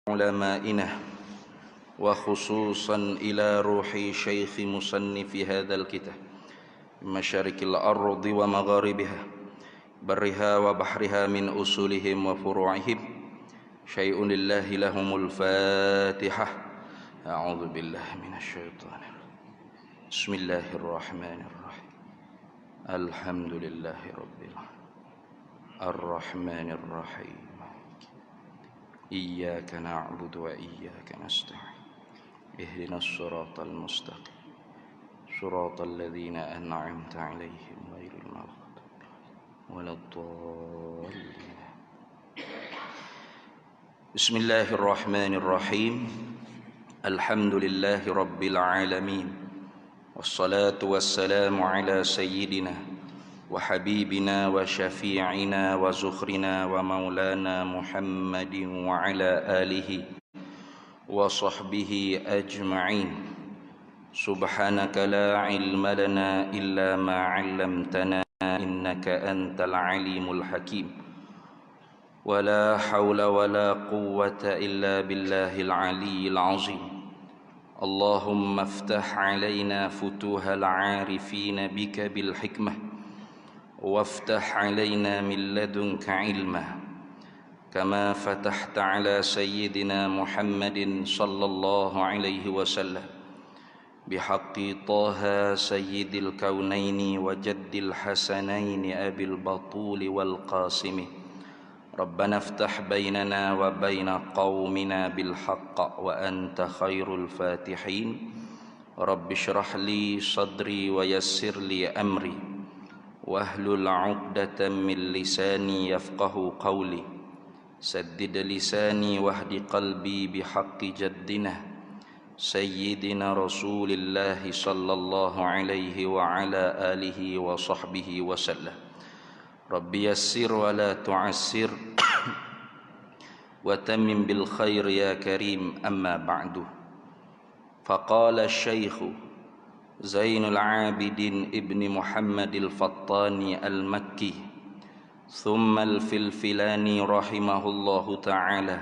علمائنا وخصوصا إلى روح شيخ مصنف هذا الكتاب مشارق الأرض ومغاربها برها وبحرها من أصولهم وفروعهم شيء لله لهم الفاتحة. أعوذ بالله من الشيطان الرجيم. بسم الله الرحمن الرحيم. الحمد لله رب العالمين الرحمن الرحيم إياك نعبد وإياك نستعين اهدنا الصراط المستقيم صراط الذين أنعمت عليهم غير المغضوب ولا الضالين. بسم الله الرحمن الرحيم. الحمد لله رب العالمين والصلاة والسلام على سيدنا وحبيبنا وشفيعنا وزخرنا ومولانا محمد وعلى آله وصحبه أجمعين. سبحانك لا علم لنا إلا ما علمتنا إنك أنت العليم الحكيم ولا حول ولا قوة إلا بالله العلي العظيم. اللهم افتح علينا فتوح العارفين بك بالحكمة وافتح علينا من لدنك علما كما فتحت على سيدنا محمد صلى الله عليه وسلم بحق طه سيد الكونين وجد الحسنين أبي البطول والقاسم. ربنا افتح بيننا وبين قومنا بالحق وأنت خير الفاتحين. رب اشرح لي صدري ويسر لي أمري واحلل عقدة من لساني يفقه قولي سدد لساني واهد قلبي بحق جدنا سيدنا رسول الله صلى الله عليه وعلى آله وصحبه وسلم. رب يسر ولا تعسر وتمم بالخير يا كريم. أما بعد. فقال الشيخ زين العابدين ابن محمد الفطاني المكي ثم الفلفلاني رحمه الله تعالى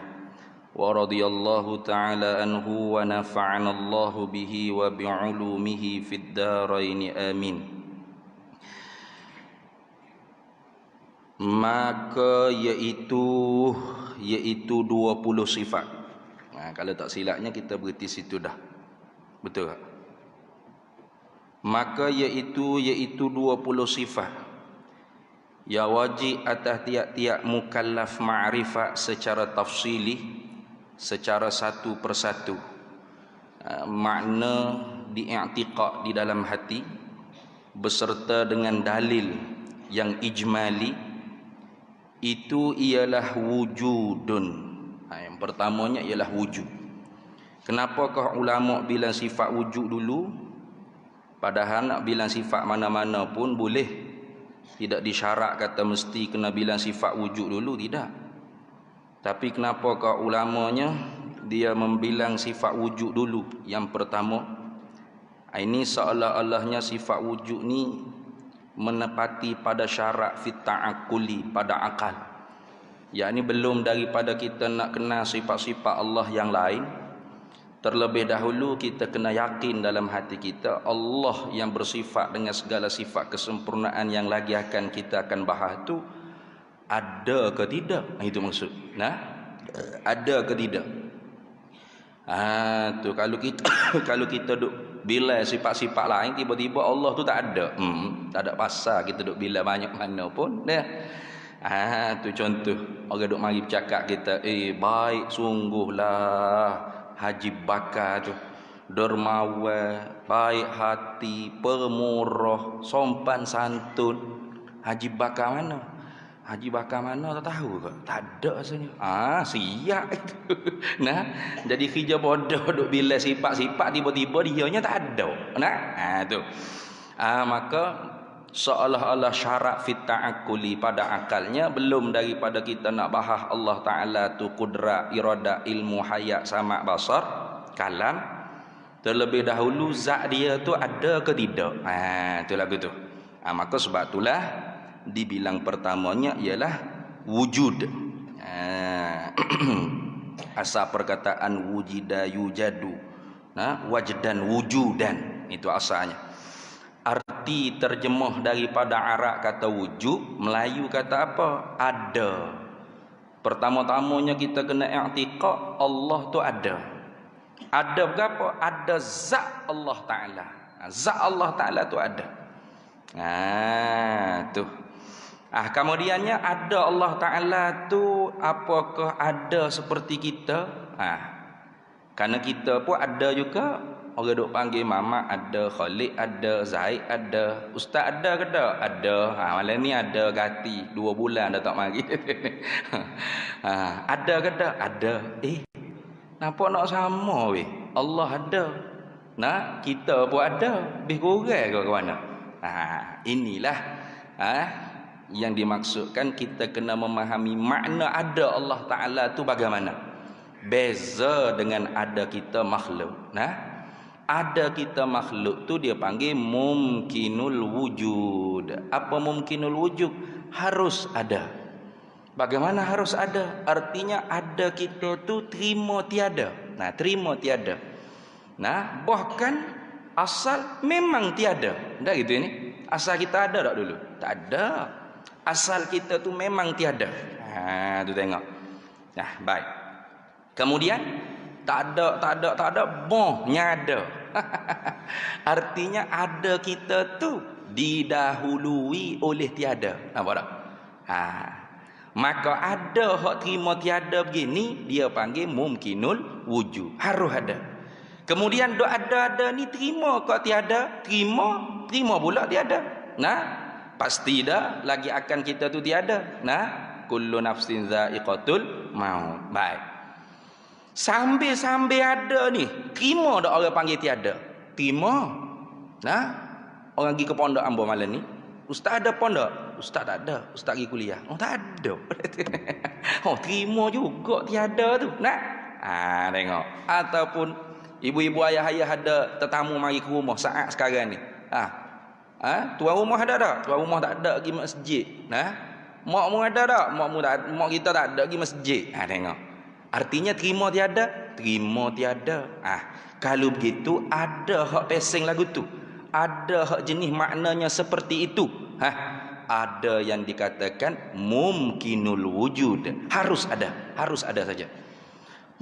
ورضي الله تعالى عنه ونفعنا الله به وبعلومه في الدارين آمين. Maka iaitu 20 sifat. Kalau tak silapnya kita berhenti situ dah. Betul tak? Maka iaitu 20 sifat yang wajib atas tiap-tiap mukallaf ma'rifat secara tafsili, secara satu persatu. Makna diiktiqad di dalam hati beserta dengan dalil yang ijmali, itu ialah wujudun. Yang pertamanya ialah wujud. Kenapakah ulama bilang sifat wujud dulu? Padahal nak bilang sifat mana-mana pun boleh. Tidak disyarat kata mesti kena bilang sifat wujud dulu, tidak. Tapi kenapakah ulamanya dia membilang sifat wujud dulu yang pertama? Ini seolah-olahnya sifat wujud ni menepati pada syarat fit ta'aqquli, pada akal. Yakni belum daripada kita nak kenal sifat-sifat Allah yang lain, terlebih dahulu kita kena yakin dalam hati kita Allah yang bersifat dengan segala sifat kesempurnaan yang lagi akan kita akan bahas tu ada ke tidak? Itu maksud. Ada ke tidak? Tu kalau kita duk bila sifat-sifat lain tiba-tiba Allah tu tak ada. Tak ada pasal kita duk bila banyak mana pun dah. Tu contoh orang duk mari bercakap kita, baik sungguhlah Haji Bakar tu, dermawan, baik hati, pemurah, sopan santun. Haji Bakar mana? Haji Bakar mana tak tahu ke? Tak ada rasanya. Siap itu. Jadi kerja bodoh duk bila sifat-sifat tiba-tiba dianya tak ada. Tu. Maka seolah-olah syarat fit ta'aqquli pada akalnya belum daripada kita nak bahas Allah Ta'ala tu kudrat, iradah, ilmu, hayat, sama' basar, kalam. Terlebih dahulu zat dia tu ada ke tidak? Tu lagu tu. Maka sebab itulah dibilang pertamanya ialah wujud. Asal perkataan wujida yujadu, wajdan wujudan, itu asalnya. Arti terjemah daripada Arab kata wujud, Melayu kata apa? Ada. Pertama-tamanya kita kena i'tiqad Allah tu ada. Ada berapa? Ada zat Allah Ta'ala. Zat Allah Ta'ala tu ada. Tu. Kemudiannya ada Allah Ta'ala tu, apakah ada seperti kita? Karena kita pun ada juga. Orang duk panggil Mama ada, Khalid ada, Zaid ada, Ustaz ada ke tak? Ada. Malam ni ada gati 2 bulan dah tak mari. Ada ke tak? Ada. Nampak nak sama weh. Allah ada. Kita pun ada. Lebih kurang ke mana? Inilah yang dimaksudkan kita kena memahami makna ada Allah Ta'ala tu bagaimana. Beza dengan ada kita makhluk. Ada kita makhluk tu dia panggil mumkinul wujud. Apa mumkinul wujud? Harus ada. Bagaimana harus ada? Artinya ada kita tu terima tiada. Terima tiada. Bahkan asal memang tiada. Dah gitu ini. Asal kita ada tak dulu? Tak ada. Asal kita tu memang tiada. Tu tengok. Baik. Kemudian tak ada, bohnya ada. Artinya ada kita tu didahului oleh tiada. Nampak tak? Maka ada hak terima tiada begini, dia panggil mumkinul wujud. Harus ada. Kemudian dok ada ni terima kok tiada, terima pula tiada. Pasti dah lagi akan kita tu tiada. Kullu nafsin za'iqatul maut. Baik. Sambil-sambil ada ni, terima dak orang panggil tiada? Terima. Orang pergi ke pondok Ambo malam ni, Ustaz ada pondok? Ustaz tak ada. Ustaz pergi kuliah. Tak ada. Terima juga tiada tu. Tengok. Ataupun ibu-ibu ayah-ayah ada tetamu mari ke rumah saat sekarang ni. Tuan rumah ada tak? Tuan rumah tak ada pergi masjid. Mak mu ada tak? Mak kita tak ada pergi masjid. Tengok. Artinya terima tiada? Terima tiada. Kalau begitu ada hak pesing lagu tu. Ada hak jenis maknanya seperti itu. Ada yang dikatakan mumkinul wujud. Harus ada. Harus ada saja.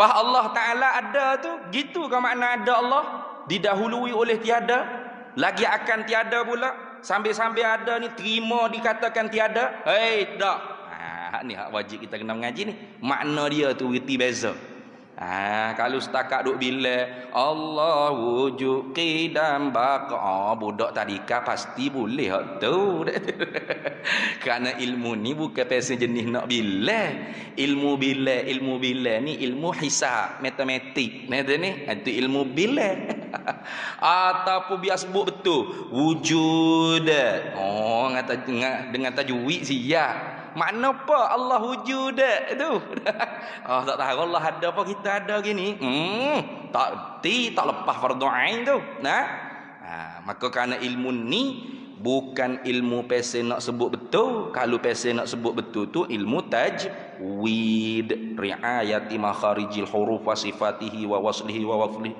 Allah Ta'ala ada tu, gitu kan makna ada Allah? Didahului oleh tiada, lagi akan tiada pula. Sambil-sambil ada ni terima dikatakan tiada. Tak. Ni hak wajib kita kena mengaji ni. Makna dia tu reti beza. Kalau setakat duk bila Allah wujud qidam baqa, budak tadika pasti boleh hak tu. Kerana ilmu ni bukan pasal jenis nak bila. Ilmu bila ni ilmu hisab, matematik. Itu ilmu bila. Ataupun biar sebut betul wujud. Dengan tajwid siap. Makna apa Allah wujud itu? Tak tahu Allah ada apa kita ada gini. Tak lepas fardu ain tu. Maka kerana ilmu ni bukan ilmu pesen nak sebut betul. Kalau pesen nak sebut betul tu ilmu tajwid, riayati makharijil huruf wa sifatihi wa waslihi wa waflihi.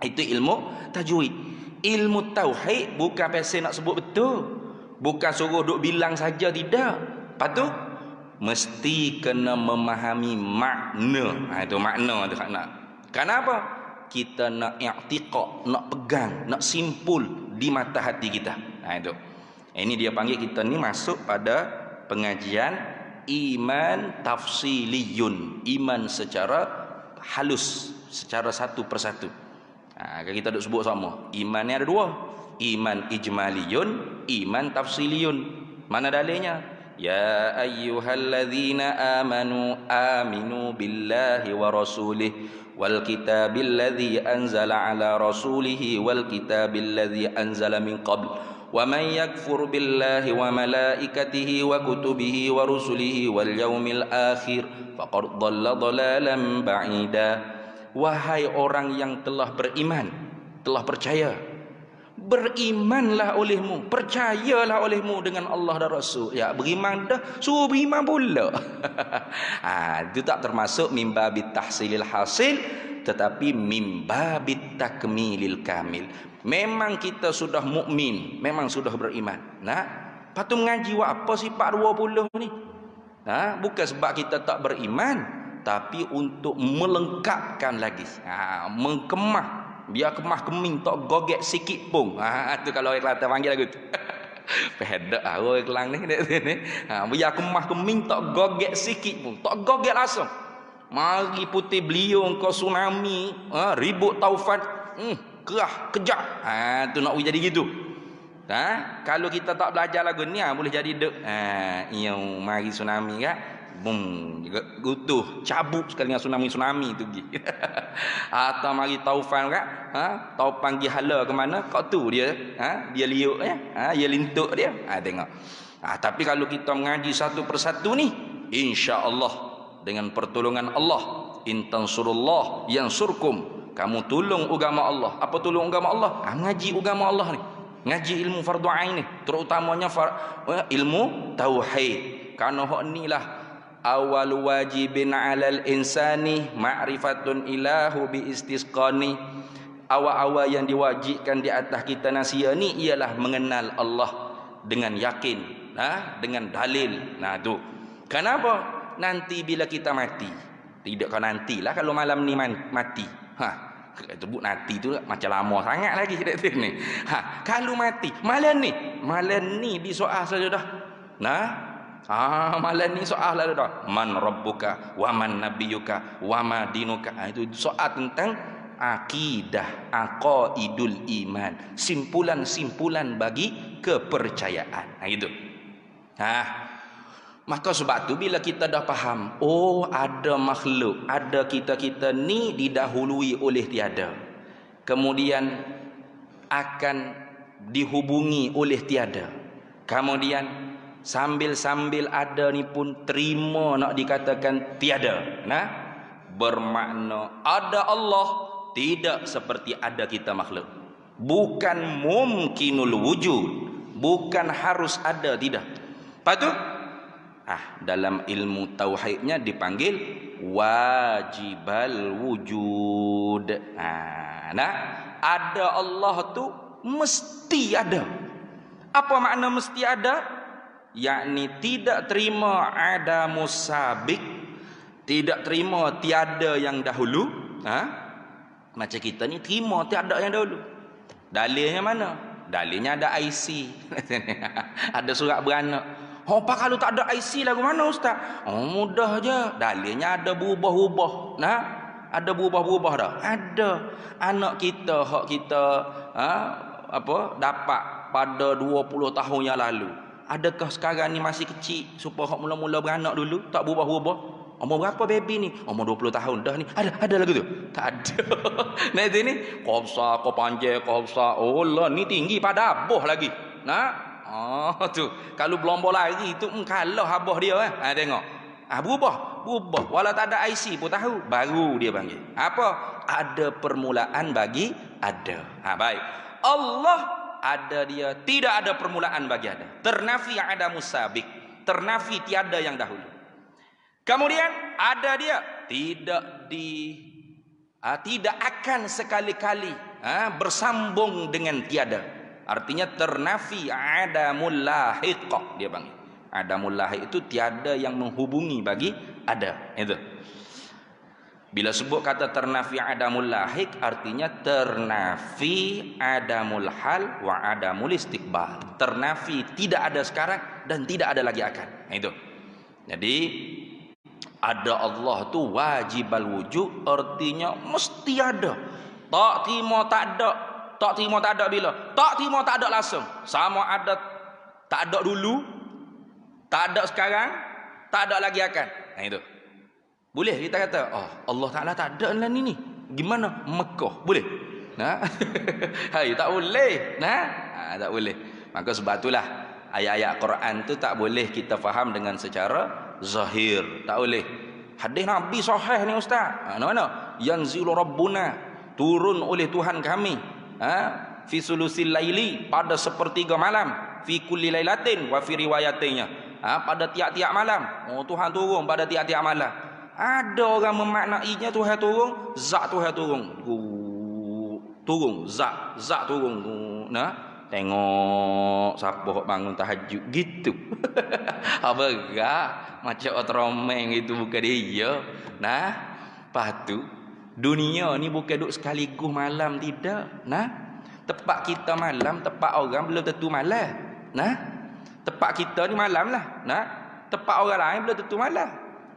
Itu ilmu tajwid. Ilmu tauhid bukan pesen nak sebut betul. Bukan suruh duk bilang saja, tidak. Lepas tu mesti kena memahami makna. Itu makna tu nak. Kenapa? Kita nak i'tiqad, nak pegang, nak simpul di mata hati kita. Itu. Ini dia panggil kita ni masuk pada pengajian iman tafsiliyun. Iman secara halus, secara satu persatu. Kita duk sebut sama. Iman ni ada dua. Iman ijmaliyun, iman tafsiliyun. Mana dalilnya? Ya ayyuhalladzina aminu billahi wa rasulih wal kitabil ladzi anzala ala rasulihi wal kitabil ladzi anzala min qabl wa man yakfur billahi wa malaikatihi wa kutubihi wa rusulihi wal yaumil akhir faqad dhalla dhalalan ba'ida. Wahai orang yang telah beriman, telah percaya Berimanlah olehmu, percayalah olehmu dengan Allah dan Rasul. Ya, beriman dah, suruh beriman pula. Itu tak termasuk mimba bitahsilil hasil, tetapi mimba bitakmilil kamil. Memang kita sudah mukmin, memang sudah beriman. Nah, patut mengaji apa sifat 20 ni? Bukan sebab kita tak beriman, tapi untuk melengkapkan lagi, mengkemah. Biar kemah keming tak gogek sikit pun. Tu kalau orang Kelantan panggil lagu tu. Pedak orang Kelang ni. Biar kemah keming tak gogek sikit pun. Tak gogek langsung. Mari putih beliung kau tsunami, ribut taufan, kerah, kejap. Tu nak jadi gitu. Kalau kita tak belajar lagu ni, boleh jadi dek. Yang mari tsunami kan. Bum, gutuh, cabut sekali dengan tsunami tu pergi. Atau mari taufan kan, taufan pergi hala ke mana, kau tu dia, dia liuk ya, dia lintuk dia. Tengok. Tapi kalau kita mengaji satu persatu ni, insya-Allah dengan pertolongan Allah, in tansurullah yansurkum. Kamu tolong agama Allah. Apa tolong agama Allah? Ngaji agama Allah ni. Ngaji ilmu fardu ain ni, terutamanya ilmu tauhid. Karena hak inilah awal wajibin alal insani ma'rifatun ilahu bi istisqani. Awal-awal yang diwajibkan di atas kita manusia ni ialah mengenal Allah dengan yakin, dengan dalil. Tu kenapa nanti bila kita mati, tidak kau nantilah kalau malam ni mati, sebut nanti tu macam lama sangat lagi ni. Kalau mati malam ni disoal saja dah. Malam ni soal lah dah. Man rabbuka wa man nabiyuka wa ma dinuka. Itu soal tentang akidah, aqaidul iman, simpulan-simpulan bagi kepercayaan. Itu. Maka sebab tu bila kita dah faham, ada makhluk, ada kita ni didahului oleh tiada. Kemudian akan dihubungi oleh tiada. Kemudian sambil-sambil ada ni pun terima nak dikatakan tiada. Bermakna ada Allah tidak seperti ada kita makhluk. Bukan mumkinul wujud, bukan harus ada, tidak. Lepas tu dalam ilmu tauhidnya dipanggil wajibal wujud. Ada Allah tu mesti ada. Apa makna mesti ada? Yakni tidak terima ada musabik, tidak terima tiada yang dahulu. Macam kita ni terima tiada yang dahulu. Dalilnya mana? Dalilnya ada IC. Ada surat beranak. Apa kalau tak ada IC lagu mana ustaz? Mudah je. Dalilnya ada berubah-ubah. Ada berubah-ubah dah. Ada anak kita, hak kita dapat pada 20 tahun yang lalu. Adakah sekarang ni masih kecil supaya hak mula-mula beranak dulu tak berubah-ubah? Umur berapa baby ni? Umur 20 tahun dah ni. Ada lagu tu? Tak ada. Nah itu ni kau besar, kau panjang, kau besar. Oh lah ni tinggi pada abah lagi. Tu. Kalau berlomba lari tu kalah abah dia tengok. Berubah. Walau tak ada IC pun tahu. Baru dia panggil. Apa? Ada permulaan bagi ada. Baik. Allah ada dia, tidak ada permulaan bagi ada. Ternafi ada musabik, ternafi tiada yang dahulu. Kemudian ada dia, tidak akan sekali-kali bersambung dengan tiada. Artinya ternafi adamul lahiq, dia panggil. Adamul lahiq itu tiada yang menghubungi bagi ada. Itu. Bila sebut kata ternafi adamul lahiq, artinya ternafi adamul hal wa adamul istiqbal. Ternafi tidak ada sekarang dan tidak ada lagi akan. Itu. Jadi ada Allah tu wajibal wujud, artinya mesti ada. Tak terima tak ada. Tak terima tak ada bila? Tak terima tak ada langsung. Sama ada tak ada dulu, tak ada sekarang, tak ada lagi akan. Itu. Boleh kita kata, Allah Ta'ala tak ada dalam ni. Gimana? Mekah. Boleh? Tak boleh. Tak boleh. Maka sebab itulah ayat-ayat Quran tu tak boleh kita faham dengan secara zahir. Tak boleh. Hadis Nabi sahih ni ustaz. Mana? Yanzilu Rabbuna, turun oleh Tuhan kami. fi sulusil laili, pada sepertiga malam, fi kulli lailatin wa fi riwayatinya, pada tiap-tiap malam. Oh, Tuhan turun pada tiap-tiap malam. Ada orang memaknainya Tuhan turun, zat Tuhan turun. Turun zat turun. Nah, tengok siapa hok bangun tahajud gitu. Apa gak macam otromeng itu bukan dia. Nah, lepas tu dunia ni bukan duk sekaligus malam, tidak. Nah, tempat kita malam, tempat orang belum tentu malam. Nah, tempat kita ni malam lah. Nah, tempat orang lain belum tentu malam.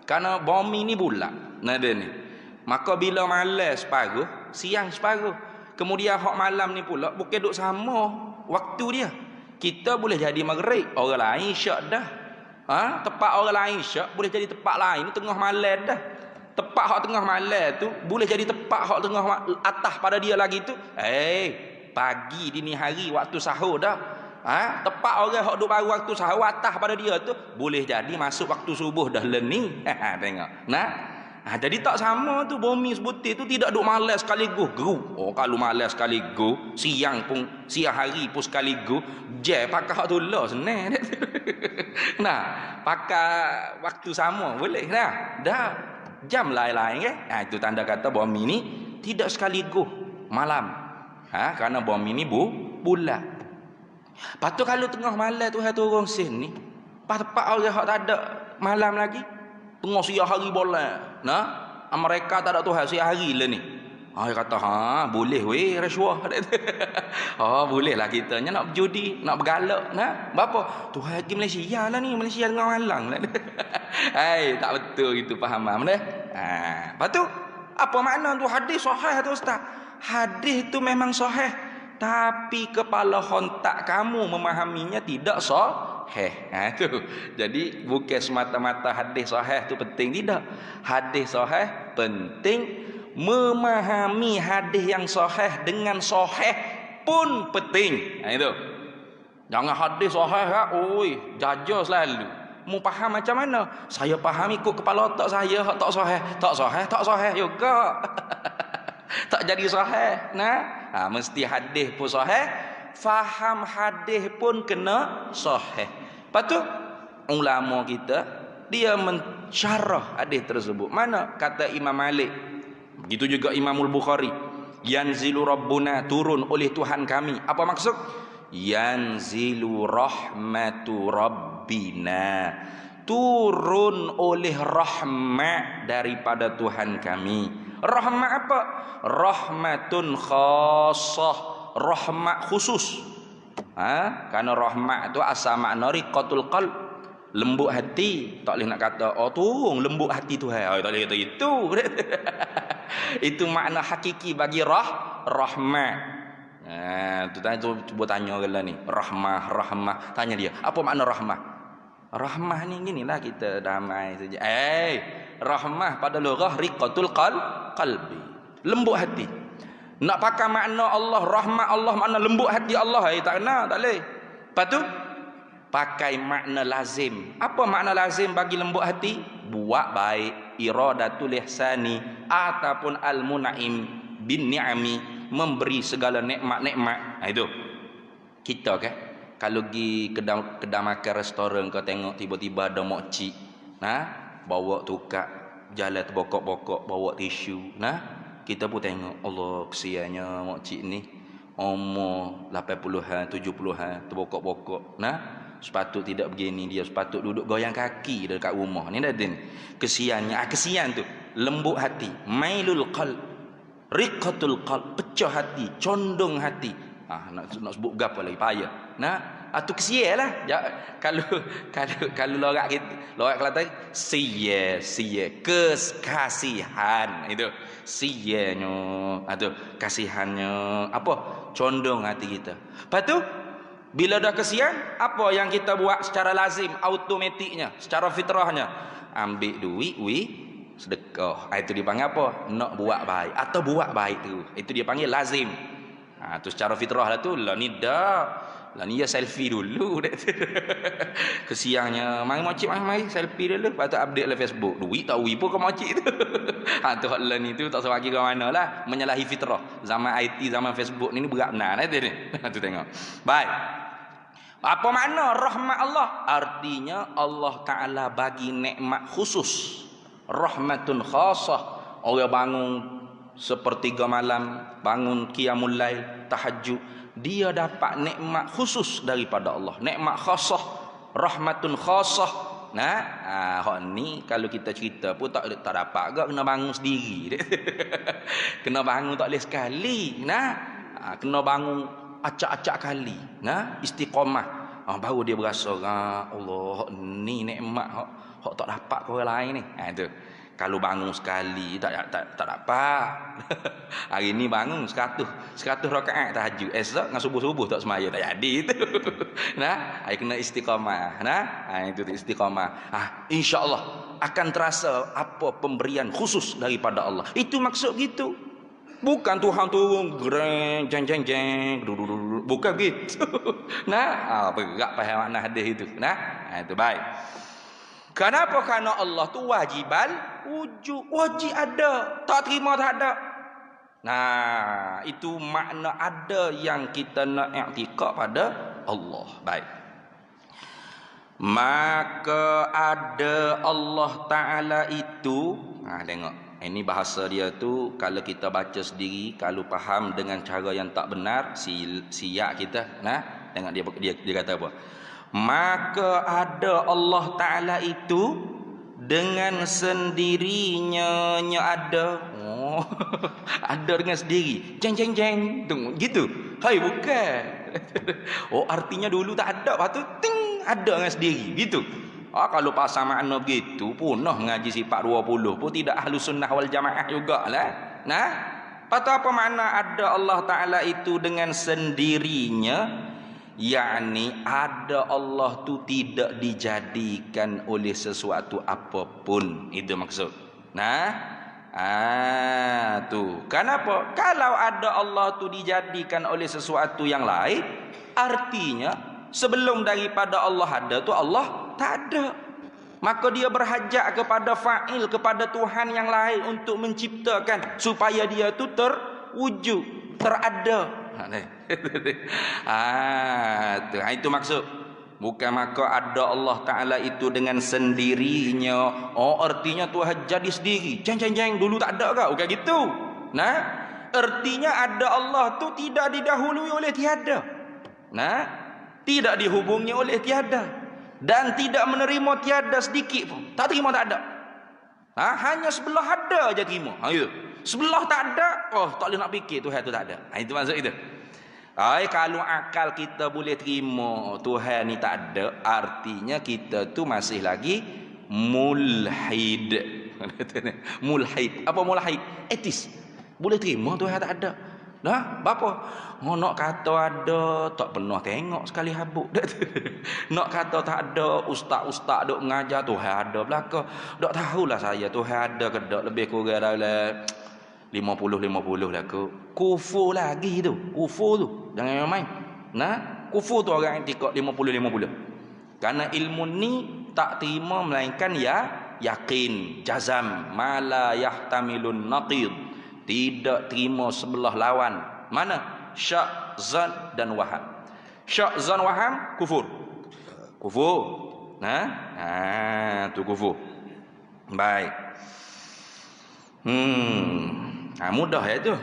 Karena bumi ni bulat. Nah, dia ni. Maka bila malam separuh, siang separuh. Kemudian hak malam ni pula bukan duk sama waktu dia. Kita boleh jadi maghrib, orang lain isyak dah. Tempat orang lain isyak boleh jadi tempat lain tengah malam dah. Tempat hak tengah malam tu boleh jadi tempat hak tengah atas pada dia lagi tu. Pagi dini hari waktu sahur dah. Tempat orang hak duk baru waktu sahur atas pada dia tu boleh jadi masuk waktu subuh dah lening. Tengok. Nah, jadi tak sama tu, bumi sebutir tu tidak duk malam sekaligus geru. Oh, kalau malam sekaligus, siang hari pun sekaligus, je pakai hak tu lah senang. Nah, pakai waktu sama boleh dah. Dah jam lain-lain itu tanda kata bumi ni tidak sekaligus malam. Kerana bumi ni bulat. Lepas tu kalau tengah malam Tuhan turun sini, tempat orang hak tak ada malam lagi, tengah siang hari bola. Nah, mereka tak ada Tuhan siang hari lah ni. Dia kata, boleh weh rasuah. Boleh lah kita nak berjudi, nak bergalak. Nah, berapa? Tuhan pergi Malaysia lah ni, Malaysia tengah malang lah. Tak betul gitu fahaman dah. Lepas tu, apa makna tu hadis sahih tu Ustaz? Hadis tu memang sahih, tapi kepala hontak kamu memahaminya tidak sahih. Tu. Jadi bukan semata-mata hadis sahih tu penting, tidak. Hadis sahih penting, memahami hadis yang sahih dengan sahih pun penting. Itu. Jangan hadis sahih jajah selalu. Mu faham macam mana? Saya faham ikut kepala otak saya, tak sahih. Tak sahih juga. Tak jadi sahih. Nah, mesti hadis pun sahih, faham hadis pun kena sahih. Lepas tu ulama kita dia mensyarah hadis tersebut. Mana kata Imam Malik, begitu juga Imamul Bukhari, yanzilu rabbuna, turun oleh Tuhan kami. Apa maksud? Yanzilu rahmatu rabbina, turun oleh rahmat daripada Tuhan kami. Rahmat apa? Rahmatun khassah, rahmat khusus. Karena rahmat tu asal makna riqatul qalb, lembut hati. Tak boleh nak kata turun lembut hati Tuhan. Tak boleh kata itu. Itu makna hakiki bagi rahmat. Tu cuba tanya orang lah ni, rahmah. Tanya dia, apa makna rahmah? Rahmah ni ginilah, kita damai saja. Rahmah pada lughah riqatul qalbi, lembut hati. Nak pakai makna Allah rahmat, Allah makna lembut hati Allah, tak kena, tak boleh. Lepas tu pakai makna lazim. Apa makna lazim bagi lembut hati? Buat baik, iradatul ihsani, ataupun al-munaim bin ni'ami, memberi segala nikmat-nikmat. Itu kita kalau pergi kedai makan restoran, kau tengok tiba-tiba ada mokcik bawa tukar jalan terbokok-bokok, bawa tisu. Kita pun tengok, Allah kesiannya mokcik ni, umur 80-an 70-an, terbokok-bokok. Sepatut tidak begini, dia sepatut duduk goyang kaki dekat rumah ni. Kesiannya, kesian tu lembut hati, mailul qalb, riqatul qalb, pecah hati, condong hati. Nak sebut berapa lagi payah. Tu kesian lah. Kalau lorak kita, lorak Kelantan, sia kasihan. Itu sianya, tu kasihannya, apa? Condong hati kita. Lepas tu bila dah kesian, apa yang kita buat secara lazim, automatiknya, secara fitrahnya? Ambil duit, sedekah. Itu dipanggil apa? Nak buat baik atau buat baik tu. Itu dia panggil lazim. Tu secara fitrah lah tu. Lah ni dah Lah ni ya selfie dulu. Kesiannya, mari makcik mari selfie dulu, lepas tu update lah Facebook. Duit tak wi pun ke makcik tu. Ha tu hak lain itu tak sebagi ke mana lah, menyalahi fitrah. Zaman IT, zaman Facebook ni berat benar tu ni. Tu tengok. Baik. Apa makna rahmat Allah? Artinya Allah Taala bagi nikmat khusus. Rahmatun khasah. Orang bangun sepertiga malam, bangun qiyamul lail, tahajud, dia dapat nikmat khusus daripada Allah, nikmat khasah, rahmatun khasah. Nah, hak ni kalau kita cerita pun tak dapat agak, kena bangun sendiri. Kena bangun tak boleh sekali. Kena bangun acak-acak kali. Istiqamah. Baru dia berasa, Allah, ni nikmat hak tak dapat ke orang lain ni. Itu. Kalau bangun sekali tak dapat. Hari ni bangun 100 rakaat tahajud. Esok dengan subuh-subuh tak semaya, tak jadi itu. Hari kena istiqamah. Itu istiqamah. Insya-Allah akan terasa apa pemberian khusus daripada Allah. Itu maksud gitu. Bukan Tuhan turun greng jeng jeng jeng. Bukan gitu. Berat faham makna hadis itu. Itu baik. Kenapa? Kerana Allah tu wajib ada, tak terima tak ada. Itu makna ada yang kita nak i'tiqad pada Allah. Baik. Maka ada Allah Taala itu, tengok. Ini bahasa dia tu kalau kita baca sendiri, kalau faham dengan cara yang tak benar, siap kita. Tengok dia kata apa? Maka ada Allah Ta'ala itu dengan sendirinya ada. Ada dengan sendiri. Jeng jeng jeng. Tunggu gitu. Hai, bukan. Artinya dulu tak ada, lepas tu ting, ada dengan sendiri. Gitu. Kalau pasal makna begitu, punah mengaji sifat 20 pun tidak ahlu sunnah wal jamaah jugalah. Lepas tu apa makna ada Allah Ta'ala itu dengan sendirinya? yakni ada Allah tu tidak dijadikan oleh sesuatu apapun. Itu maksud. Tu. Kenapa? Kalau ada Allah tu dijadikan oleh sesuatu yang lain, artinya sebelum daripada Allah ada tu Allah tak ada. Maka dia berhajat kepada fa'il, kepada Tuhan yang lain untuk menciptakan supaya dia tu terwujud, terada. Itu maksud. Bukan maka ada Allah Ta'ala itu dengan sendirinya. Artinya Tuhan jadi sendiri. Jeng dulu tak ada ke? Bukan gitu. Artinya ada Allah tu tidak didahului oleh tiada. Tidak dihubungi oleh tiada. Dan tidak menerima tiada sedikit pun. Tak terima tak ada. Hanya sebelah ada aja terima. Sebelah tak ada, tak boleh nak fikir Tuhan tu tak ada. Itu maksud itu. Kalau akal kita boleh terima Tuhan ni tak ada, artinya kita tu masih lagi mulhid. Mulhid. Apa mulhid? Etis. Boleh terima Tuhan tak ada. Berapa? Nak kata ada, tak pernah tengok sekali habuk. Nak kata tak ada, ustaz-ustaz duk mengajar Tuhan ada belaka. Tak tahulah saya Tuhan ada ke tak, lebih kurang dalam 50-50 lah ke. Kufur lagi tu. Kufur tu. Jangan main. Kufur tu orang i'tiqad 50-50. Karena ilmu ni tak terima melainkan yakin, jazam, mala yahtamilun naqid. Tidak terima sebelah lawan. Mana? Syak, zan dan waham. Syak, zan, waham, kufur. Kufur. Tu kufur. Baik. Mudah ya tu.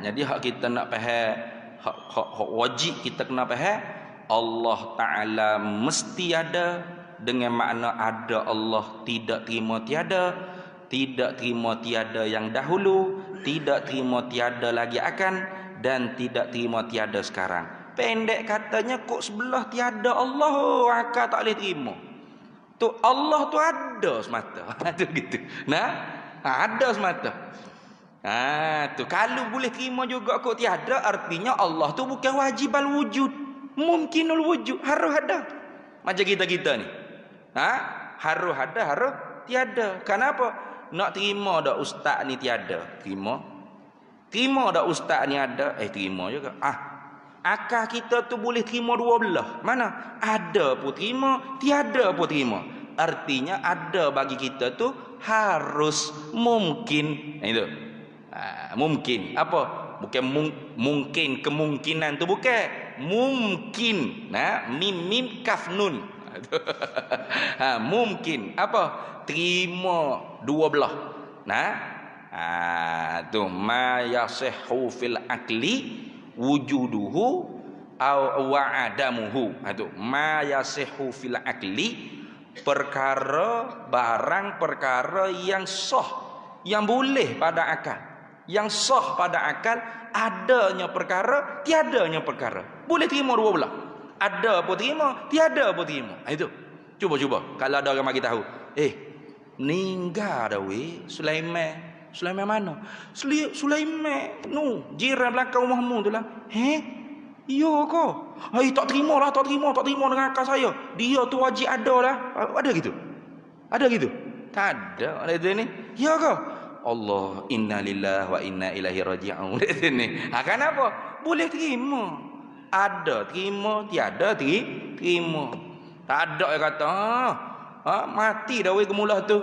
Jadi hak kita nak faham, hak wajib kita kena faham, Allah Ta'ala mesti ada dengan makna ada Allah, tidak terima tiada, tidak terima tiada yang dahulu, tidak terima tiada lagi akan, dan tidak terima tiada sekarang. Pendek katanya kok sebelah tiada Allah, akal tak boleh terima. Tu Allah tu ada semata. Tu gitu. Ada semata. Tu kalau boleh terima juga kok tiada, artinya Allah tu bukan wajibal wujud, mungkinul wujud, harus ada. Macam kita ni. Harus ada, harus tiada. Kenapa? Nak terima dak ustaz ni tiada? Terima dak ustaz ni ada? Terima juga. Akal kita tu boleh terima dua belah. Mana? Ada pun terima, tiada pun terima. Artinya ada bagi kita tu harus mungkin. Itu. Mungkin. Apa? Bukan mungkin kemungkinan tu bukan. Mungkin. Mim kaf nun. Mungkin. Apa? Terima dua belah. Tu ma yasihhu fil akli wujuduhu wa adamuhu. Tu ma yasihhu fil akli, perkara barang perkara yang sah, yang boleh pada akal, yang sah pada akal, adanya perkara, tiadanya perkara. Boleh terima dua belah. Ada pun terima, tiada pun terima. Itu. Cuba kalau ada orang bagi tahu, ninggal dah Sulaiman. Sulaiman mana? Sulaiman jiran belakang rumahmu tu lah. Ya ke? Tak terima dengan akal saya. Dia tu wajib ada lah. Ada gitu? Ada gitu? Tak ada. Ada ni. Ya ke? Allah, inna lillahi wa inna ilaihi raji'un. Ada ni. Kenapa? Boleh terima. Ada terima, tiada terima. Tak ada yang kata, mati dah weh gemulah tu.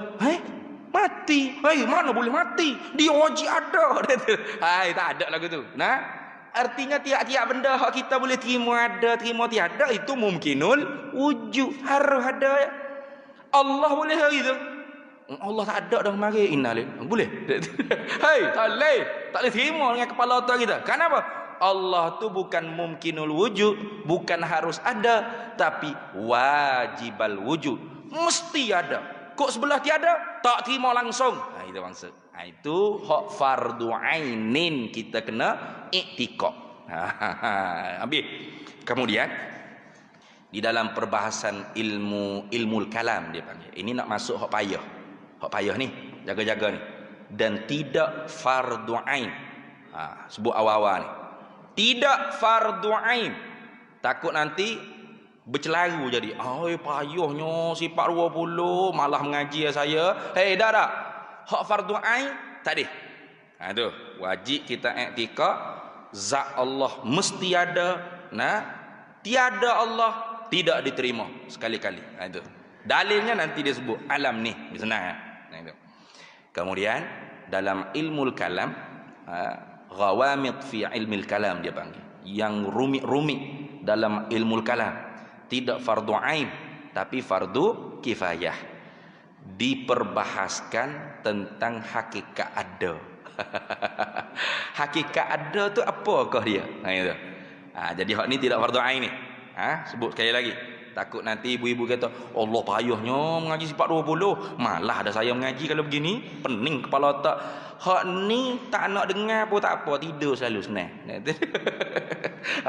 Mati. Mana boleh mati? Dia wajib ada. Tak ada lagu tu. Artinya tiap-tiap benda hak kita boleh terima ada, terima tiada, itu mungkinul wujud. Harus ada. Allah boleh hari tu. Allah tak ada dah mari innalil. Boleh? Tak boleh terima dengan kepala otak kita. Kenapa? Allah tu bukan mungkinul wujud, bukan harus ada, tapi wajibal wujud. Mesti ada. Kok sebelah tiada, tak terima langsung. Itu maksud. Itu hak fardu ainin kita kena iktiqad. Habis. Kemudian di dalam perbahasan ilmu kalam dia panggil. Ini nak masuk hak payah. Hak payah ni, jaga-jaga ni. Dan tidak fardu ain. Sebut awal-awal ni. Tidak fardu ain. Takut nanti bercelaru jadi. Payahnya sifat 20 malah mengaji saya. Dah. Hak fardu ain tak ada. Tu wajib kita i'tiqad zat Allah mesti ada. Tiada Allah tidak diterima sekali-kali. Itu. Dalilnya nanti dia sebut alam ni. Senang. Itu. Kemudian dalam ilmu kalam, ghawamid fi ilmil kalam dia panggil. Yang rumit-rumit dalam ilmu kalam. Tidak fardu ain tapi fardu kifayah. Diperbahaskan tentang hakikat ada. Hakikat ada tu apakah dia? Itu. Jadi hak ni tidak fardu ain ni. Sebut sekali lagi. Takut nanti ibu-ibu kata, Allah payahnya mengaji sifat 20. Malah ada saya mengaji kalau begini, pening kepala otak. Hak ni tak nak dengar pun tak apa, tidur selalu senang.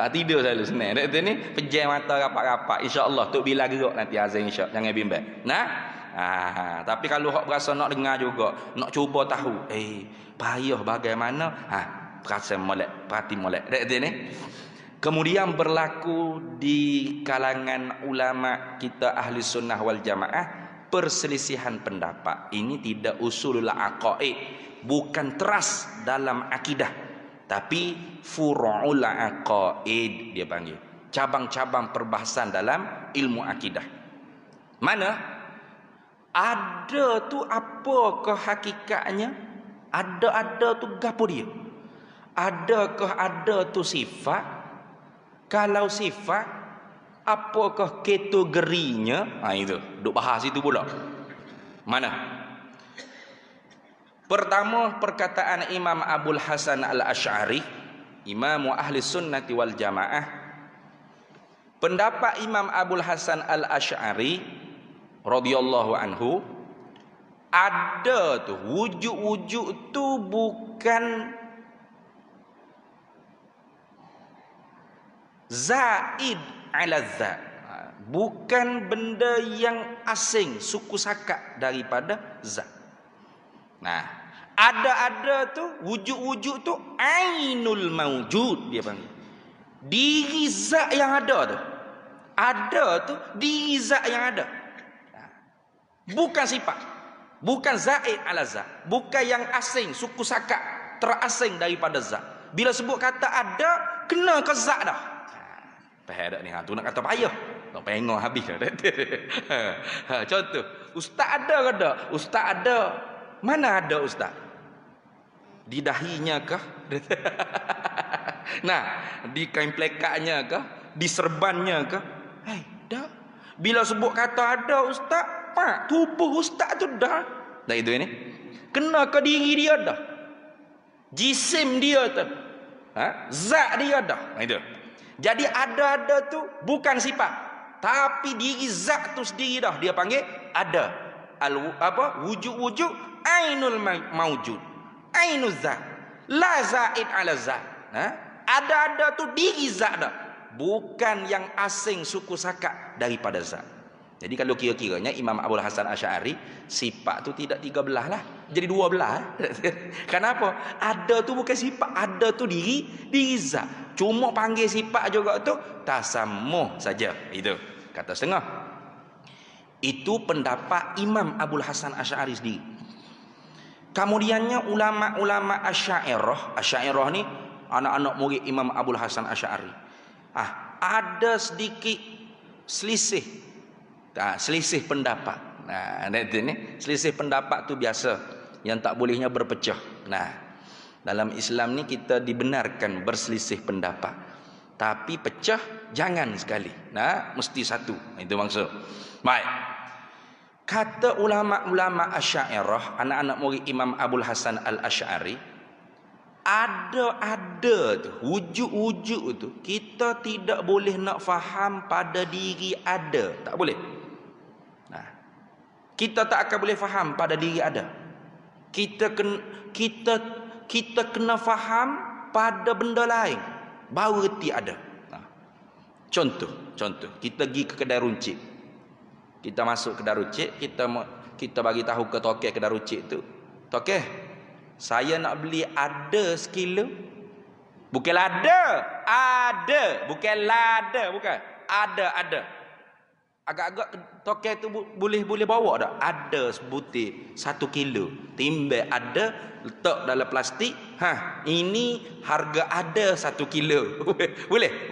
Tidur selalu senang. Ni pejam mata rapat-rapat. InsyaAllah Tok Bila gerak nanti azan insya. Jangan bimbang. Tapi kalau hak berasa nak dengar juga, nak cuba tahu, payah bagaimana, perasan molek, perhati molek. Ni. Kemudian berlaku di kalangan ulama kita ahli sunnah wal jamaah perselisihan pendapat. Ini tidak usulul aqaid, bukan teras dalam akidah, tapi furu'ul aqaid dia panggil. Cabang-cabang perbahasan dalam ilmu akidah. Mana? Ada tu apakah hakikatnya? Ada tu gapo dia? Adakah ada tu sifat? Kalau sifat, apakah kategorinya? Itu. Duk bahas itu pula. Mana? Pertama, perkataan Imam Abul Hasan Al-Asy'ari, Imam Ahli Sunnati wal Jamaah. Pendapat Imam Abul Hasan Al-Asy'ari radhiyallahu anhu, ada tu wujud-wujud tu bukan zaid ala zat, bukan benda yang asing, suku sakat daripada zat. Ada tu wujud-wujud tu ainul maujud dia panggil. Diri zat yang ada tu. Ada tu diri zat yang ada. Bukan sifat. Bukan zaid ala zat. Bukan yang asing, suku sakat, terasing daripada zat. Bila sebut kata ada, kena ke zat dah. Faham tak ni? Ha, tu nak kata payah. Tak pengok habis dah. Contoh, ustaz ada ke tak? Ustaz ada. Mana ada ustaz? Di dahinya kah? Nah, di kain plekatnya kah? Di serbannya kah? Dah. Bila sebut kata ada ustaz, pak, tubuh ustaz tu dah. Dah itu ini. Kena ke diri dia dah. Jisim dia tu. Zat dia dah. Itu. Jadi ada tu bukan sifat, tapi diri zat tu sendiri dah. Dia panggil ada. Wujud-wujud ainul maujud. Ainul zat. La zaid ala zat. Ada tu diri zat dah. Bukan yang asing suku sakat daripada zat. Jadi kalau kira-kiranya Imam Abul Hasan Asy'ari, sifat tu tidak 3 belah lah, jadi 2 belah. Kenapa? Ada tu bukan sifat, ada tu diri zat. Cuma panggil sifat juga tu tasammuh saja. Itu kata setengah. Itu pendapat Imam Abul Hasan Asy'ari sendiri. Kemudiannya ulama-ulama Asy'ariyah ni anak-anak murid Imam Abul Hasan Asy'ari. Ada sedikit selisih. Selisih pendapat. Selisih pendapat tu biasa, yang tak bolehnya berpecah. Dalam Islam ni kita dibenarkan berselisih pendapat, tapi pecah jangan sekali. Mesti satu. Itu maksud. Baik. Kata ulama-ulama Asy'ariyah, anak-anak murid Imam Abul Hasan Al-Asy'ari, ada tu, wujud-wujud tu kita tidak boleh nak faham pada diri ada. Tak boleh. Kita tak akan boleh faham pada diri ada. Kita kena faham pada benda lain, baru reti ada. Contoh, kita pergi ke kedai runcit. Kita masuk kedai runcit, kita bagi tahu ke tokek kedai runcit tu, tokek, saya nak beli ada sekilo. Bukan ada, bukan lada, bukan. Ada. Agak-agak tokek tu boleh bawa tak? Ada sebutir 1 kilo. Timbang ada, letak dalam plastik. Ini harga ada 1 kilo. Boleh?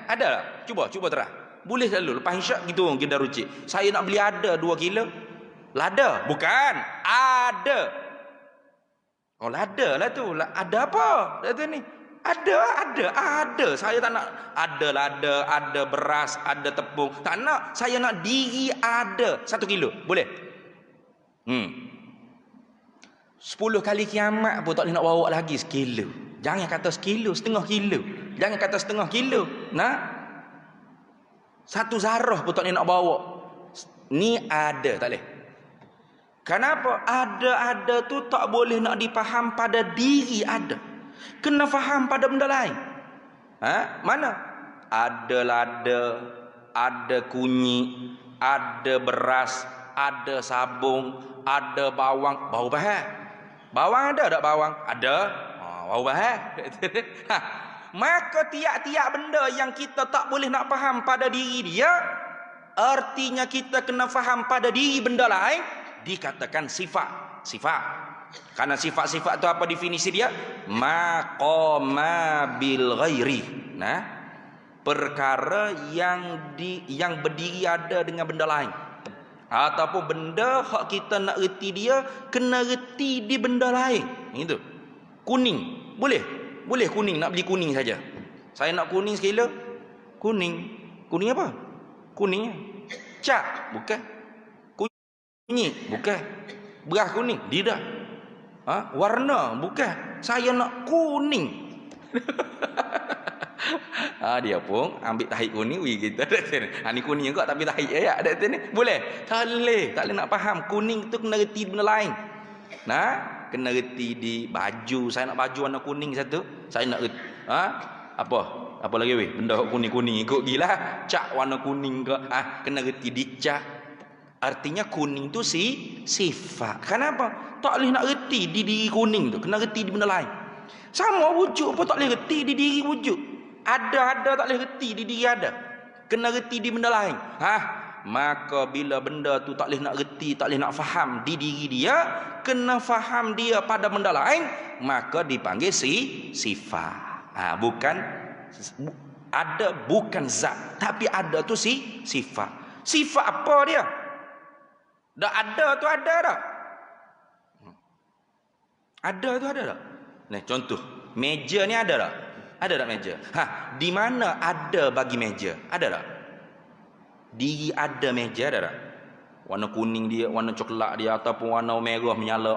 Ada tak? Cuba terang. Boleh selalu. Lepas isyak gitu orang kita rucik. Saya nak beli ada 2 kilo. Lada? Bukan. Ada. Oh, lada lah tu. Ada apa? Lada ni. Ada. Saya tak nak ada lada, ada beras, ada tepung. Tak nak. Saya nak diri ada 1 kilo. Boleh? 10 kali kiamat pun tak boleh nak bawa lagi sekilo. Jangan kata sekilo, setengah kilo. Jangan kata setengah kilo. 1 zarah pun tak boleh nak bawa. Ni ada, tak boleh. Kenapa? Ada tu tak boleh nak dipaham pada diri ada. Kena faham pada benda lain. Mana? Ada lada, ada kunyit, ada beras, ada sabung, ada bawang. Bau faham? Bawang ada tak bawang? Ada. Bau faham? Maka tiap-tiap benda yang kita tak boleh nak faham pada diri dia, artinya kita kena faham pada diri benda lain, dikatakan sifat. Karena sifat-sifat itu apa definisi dia? Maqama bil ghairi. Perkara yang berdiri ada dengan benda lain, ataupun benda hak kita nak reti dia kena reti di benda lain. Itu. Kuning, boleh kuning, nak beli kuning saja. Saya nak kuning sekilo. Kuning apa? Kuningnya cat, bukan. Kunyit, bukan. Beras kuning, tidak. Warna, bukan. Saya nak kuning. Dia pun ambil tahi kuning, kita ni kuning juga tapi tahi ayat ada ni. Boleh? Tak boleh nak faham. Kuning tu kena reti benda lain. Kena reti di baju. Saya nak baju warna kuning satu. Saya nak reti apa lagi weh? Benda kuning-kuning ikut gila. Cat warna kuning ke? Kena reti di cat. Artinya kuning tu sifat. Kenapa? Tak boleh nak reti di diri kuning tu. Kena reti di benda lain. Sama wujud pun tak boleh reti di diri wujud. Ada tak boleh reti di diri ada. Kena reti di benda lain. Maka bila benda tu tak boleh nak reti, tak boleh nak faham di diri dia, kena faham dia pada benda lain, maka dipanggil sifat. Bukan Ada bukan zat, tapi ada tu sifat. Sifat apa dia? Dah ada tu ada dah. Ada tu ada dah. Nah, contoh, meja ni ada tak? Ada tak meja? Di mana ada bagi meja? Ada tak? Di ada meja ada tak? Warna kuning dia, warna coklat dia, ataupun warna merah menyala.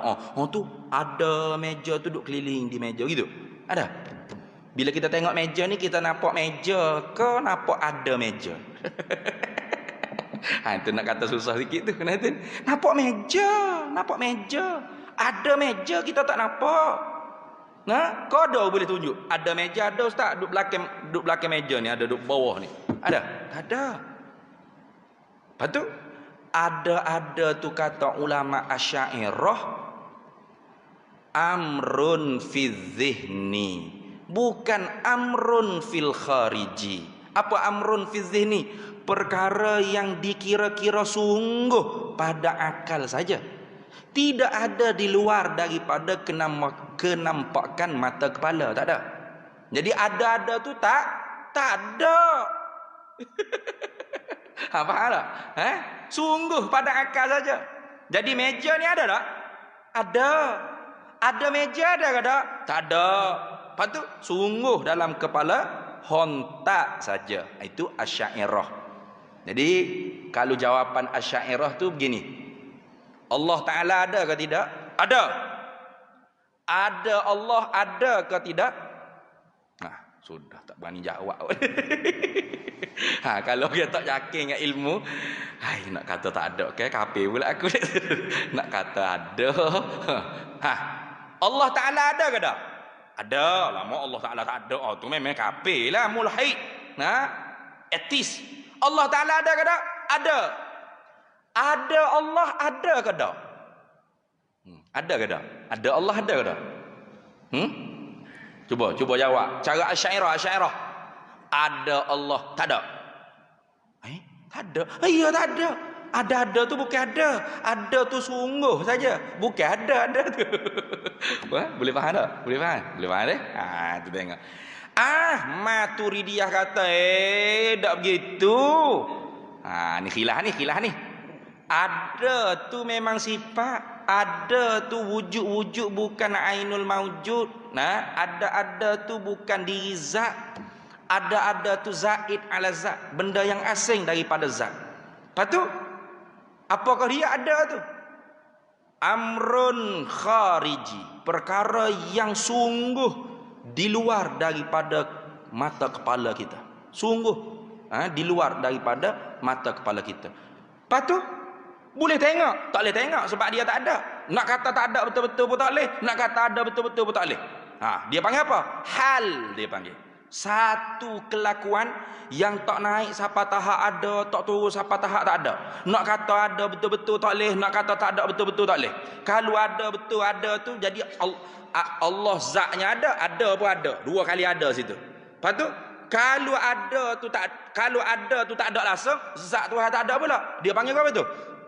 Tu ada meja tu duduk keliling di meja gitu. Ada. Bila kita tengok meja ni, kita nampak meja ke nampak ada meja? Itu nak kata susah sikit tu. Nampak meja, nampak meja. Ada meja kita tak nampak. Kau ada boleh tunjuk? Ada meja ada ustaz, duduk belakang meja ni, ada duduk bawah ni. Ada? Tak ada. Lepas tu ada tu kata ulama Asy'ariyah, amrun fi dhihni, bukan amrun fil khariji. Apa amrun fi dhihni? Perkara yang dikira-kira sungguh pada akal saja. Tidak ada di luar daripada kenampakan mata kepala. Tak ada. Jadi ada tu tak ada. Faham tak? Sungguh pada akal saja. Jadi meja ni ada tak? Ada. Ada meja ada ke tak? Tak ada. Lepas tu sungguh dalam kepala hontak saja. Itu Asy'ariyah. Jadi kalau jawapan Asy'ariyah tu begini. Allah Ta'ala ada ke tidak? Ada. Ada Allah ada ke tidak? Sudah tak berani jawab. Kalau dia tak yakin dengan ilmu, nak kata tak ada, kafir pula aku. Nak kata ada. Allah Ta'ala ada ke tak? Ada. Lama Allah Ta'ala tak ada. Tu memang kafir lah, mulhid. Etis. Allah Ta'ala ada ke tak? Ada. Ada Allah ada ke tak? Ada ke tak? Ada Allah ada ke tak? Cuba jawab. Cara Asy'ariyah. Ada Allah tak ada? Tak ada. Ya tak ada. Ada tu bukan ada. Ada tu sungguh saja. Bukan ada tu. Boleh faham tak? Boleh faham deh? Tu tengok. Maturidiyah kata tak begitu. Ni khilaf ni. Ada tu memang sifat, ada tu wujud bukan ainul maujud. Ada tu bukan diri zat. Ada tu zaid ala zat, benda yang asing daripada zat. Lepas tu apakah dia ada tu? Amrun khariji, perkara yang sungguh di luar daripada mata kepala kita. Sungguh di luar daripada mata kepala kita. Lepas tu boleh tengok, tak boleh tengok sebab dia tak ada. Nak kata tak ada betul-betul pun tak boleh, nak kata ada betul-betul pun tak boleh. Dia panggil apa? Hal dia panggil. Satu kelakuan yang tak naik sampai tahap ada, tak turun sampai tahap tak ada. Nak kata ada betul-betul tak boleh, nak kata tak ada betul-betul tak boleh. Kalau ada betul ada tu jadi Allah zatnya ada pun ada. Dua kali ada situ. Lepas tu kalau ada tu tak ada langsung, zat tu tak ada pula. Dia panggil apa tu?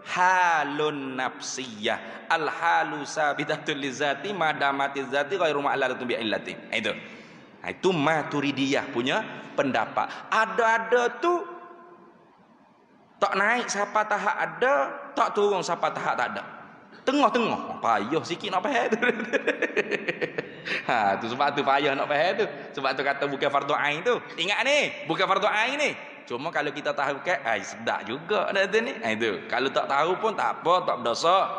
Halun nafsiyah. Al halu sabitatul lizati madamati zati ghairu ma'lalatun bi illati. Itu Maturidiyah punya pendapat. Ada tu tak naik sampai tahap ada, tak turun sampai tahap tak ada. Tengah-tengah. Payah sikit nak faham tu. Tu sebab tu payah nak faham tu. Sebab tu kata bukan fardu ain tu. Ingat ni, bukan fardu ain ni. Cuma kalau kita tahu sedap juga tu ni. Itu. Kalau tak tahu pun tak apa, tak berdosa.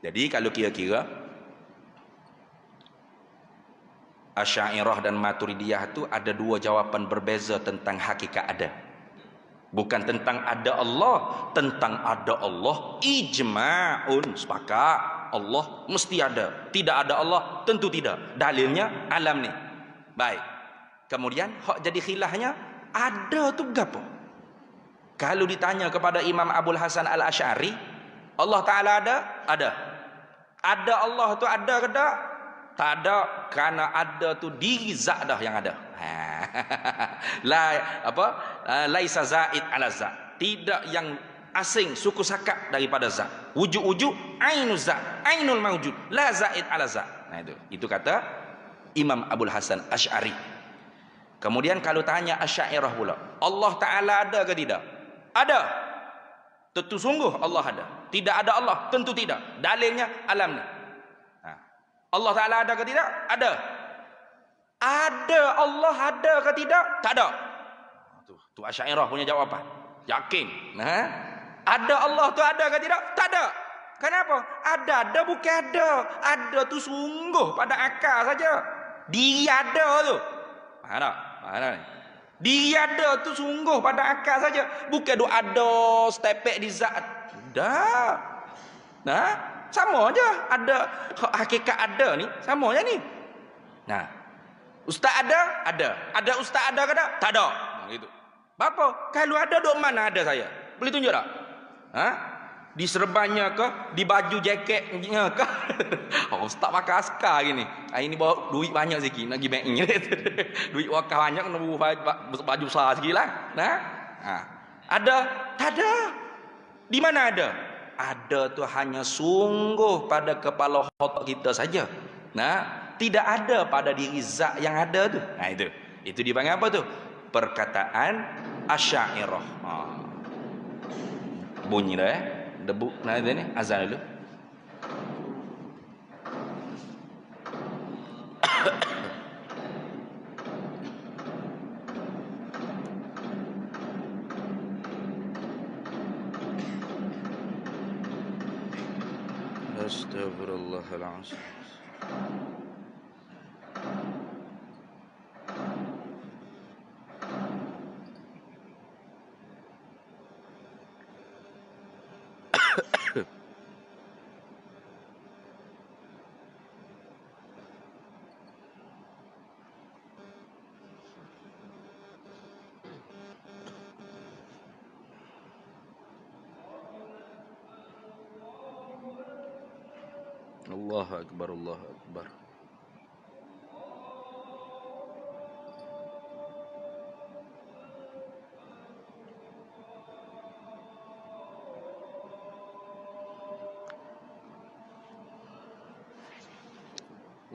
Jadi kalau kira-kira Asy'ariyah dan Maturidiyah tu ada dua jawapan berbeza tentang hakikat ada. Bukan tentang ada Allah, tentang ada Allah ijma'un, sepakat Allah mesti ada. Tidak ada Allah tentu tidak. Dalilnya alam ni. Baik. Kemudian hak jadi khilafnya ada tu gapo? Kalau ditanya kepada Imam Abul Hasan Al-Asy'ari, Allah Taala ada? Ada. Ada Allah tu ada ke tak? Tak ada, kerana ada tu diri zat dah yang ada. Laisa zaid ala zat. Tidak yang asing suku sakat daripada zat. Wujud ainul zat, ainul maujud, la zaid ala zat. Itu kata Imam Abul Hasan Asy'ari. Kemudian kalau tanya Asy'ariyah pula, Allah Ta'ala ada ke tidak? Ada. Tentu sungguh Allah ada. Tidak ada Allah? Tentu tidak. Dalilnya alam ni. Allah Ta'ala ada ke tidak? Ada. Ada. Allah ada ke tidak? Tak ada. Tu Asy'ariyah punya jawapan. Yakin. Ada Allah tu ada ke tidak? Tak ada. Kenapa? Ada bukan ada. Ada tu sungguh pada akal saja. Diri ada tu. Faham tak? Diri ada tu sungguh pada akal saja. Bukan duk ada stepek di zat. Dah. Nah, sama aja. Ada hakikat ada ni, sama aja ni. Nah. Ustaz ada? Ada. Ada ustaz ada ke tak? Tak ada. Gitu. Bapa, kalau ada duk mana ada saya? Boleh tunjuk tak? Di serbannya ke? Di baju jaketnya ke? Ustaz pakai askar gini. Ini bawa duit banyak sikit nak pergi bank ni. Duit wakaf banyak nak baju besar sikit lah. Ada? Tak ada. Di mana ada? Ada tu hanya sungguh pada kepala otak kita saja. Tidak ada pada diri zat yang ada tu. Itu dipanggil apa tu? Perkataan Asy'ariyah. Bunyi dah debu ni azan dulu. Astagfirullahalazim. Allahu akbar, Allahu akbar.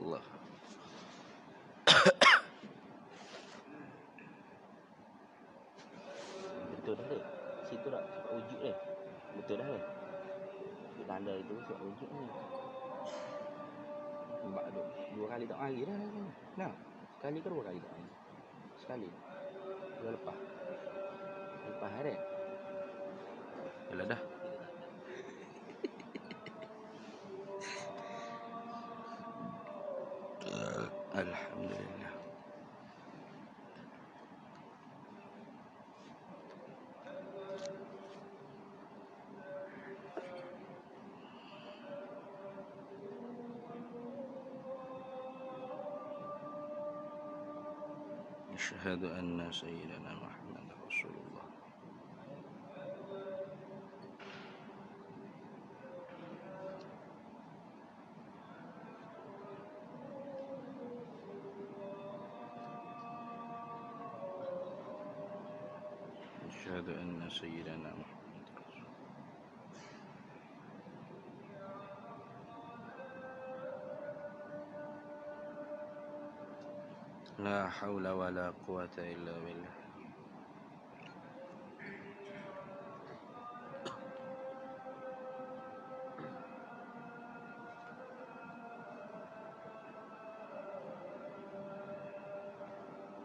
Allah. Betul dah ni. Situ dah sebab wujud ni. Betul dah ni. Tanda itu sebab wujud ni. Nampak tu. 2 kali tak mari dah. Nah, sekali ke 2 kali tak mari? Sekali. Dah lepas. Lepas hari. Yalah dah. Alhamdulillah. أشهد أن سيدنا محمد رسول الله. أشهد أن سيدنا محمد رسول الله. لا حول ولا قوة إلا بالله.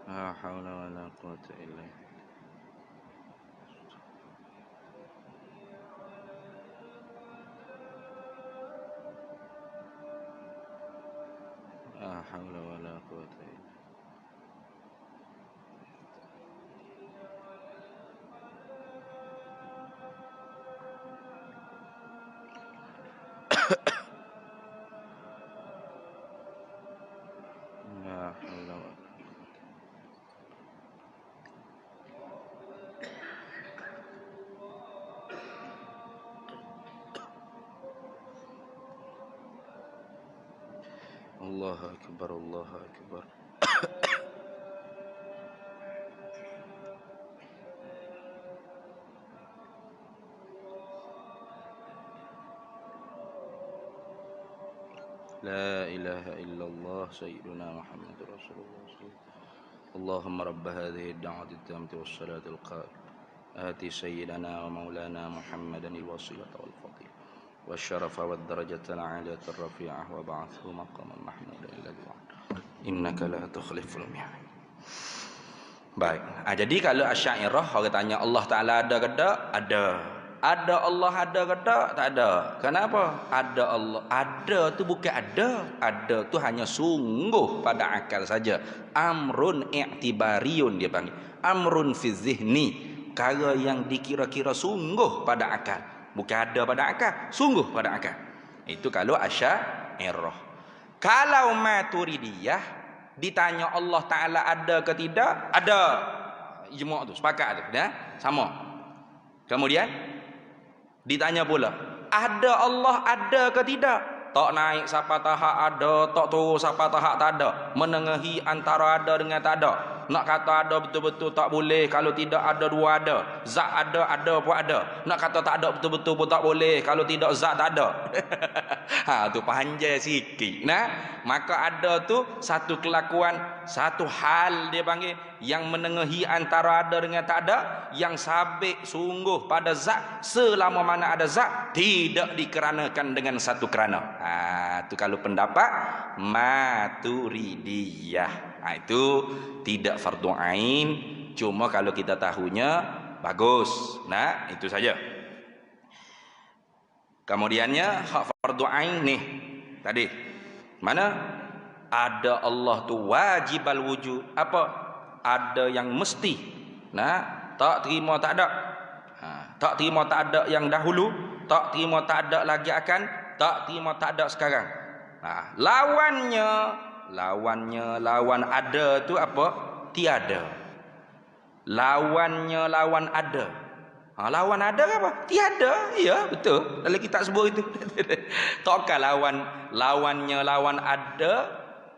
لا حول ولا قوة إلا بالله. لا حول ولا قوة إلا بالله. لا حول ولا الله أكبر، الله أكبر. لا إله إلا الله سيدنا محمد رسول الله. اللهم رب هذه الدعوة التامة والصلاة القائمة آت سيدنا ومولانا محمدا الوسيلة والفضيلة والشرف والدرجة العالية الرفيعة وبعثه مقاما محمودا الذي وعده إنك لا تخلف الميعاد. Baik. Jadi kalau Asy'ariyah orang tanya Allah Taala ada ke tak? Ada. Ada Allah ada ke tak? Tak ada. Kenapa? Ada Allah. Ada tu bukan ada. Ada tu hanya sungguh pada akal saja. Amrun i'tibariyun dia panggil. Amrun fi zihni. Perkara yang dikira-kira sungguh pada akal. Bukan ada pada akal, sungguh pada akal. Itu kalau Asy'ariyah. Kalau Maturidiyah ditanya Allah Ta'ala ada ke tidak? Ada. Ijma' tu, sepakat tu. Ya? Sama. Kemudian ditanya pula, ada Allah ada ke tidak? Tak naik siapa tahap ada, tak turun siapa tahap tak ada. Menengahi antara ada dengan tak ada. Nak kata ada betul-betul tak boleh, kalau tidak ada dua ada. Zat ada pun ada. Nak kata tak ada betul-betul pun tak boleh, kalau tidak zat tak ada. Tu panjang sikit. Nah, maka ada tu satu kelakuan, satu hal dia panggil yang menengahi antara ada dengan tak ada, yang sabit sungguh pada zat selama mana ada zat, tidak dikeranakan dengan satu kerana. Tu kalau pendapat Maturidiyah. Itu tidak fardu ain, cuma kalau kita tahunya bagus. Nah, itu saja. Kemudiannya hak fardu ain nih tadi. Mana? Ada Allah tu wajibal wujud. Apa? Ada yang mesti. Nah, tak terima tak ada. Tak terima tak ada yang dahulu, tak terima tak ada lagi akan, tak terima tak ada sekarang. Lawan ada tu apa? Tiada. Lawannya lawan ada. Lawan ada apa? Tiada. Ya, betul. Dalam kitab sebut itu. Takkah lawannya lawan ada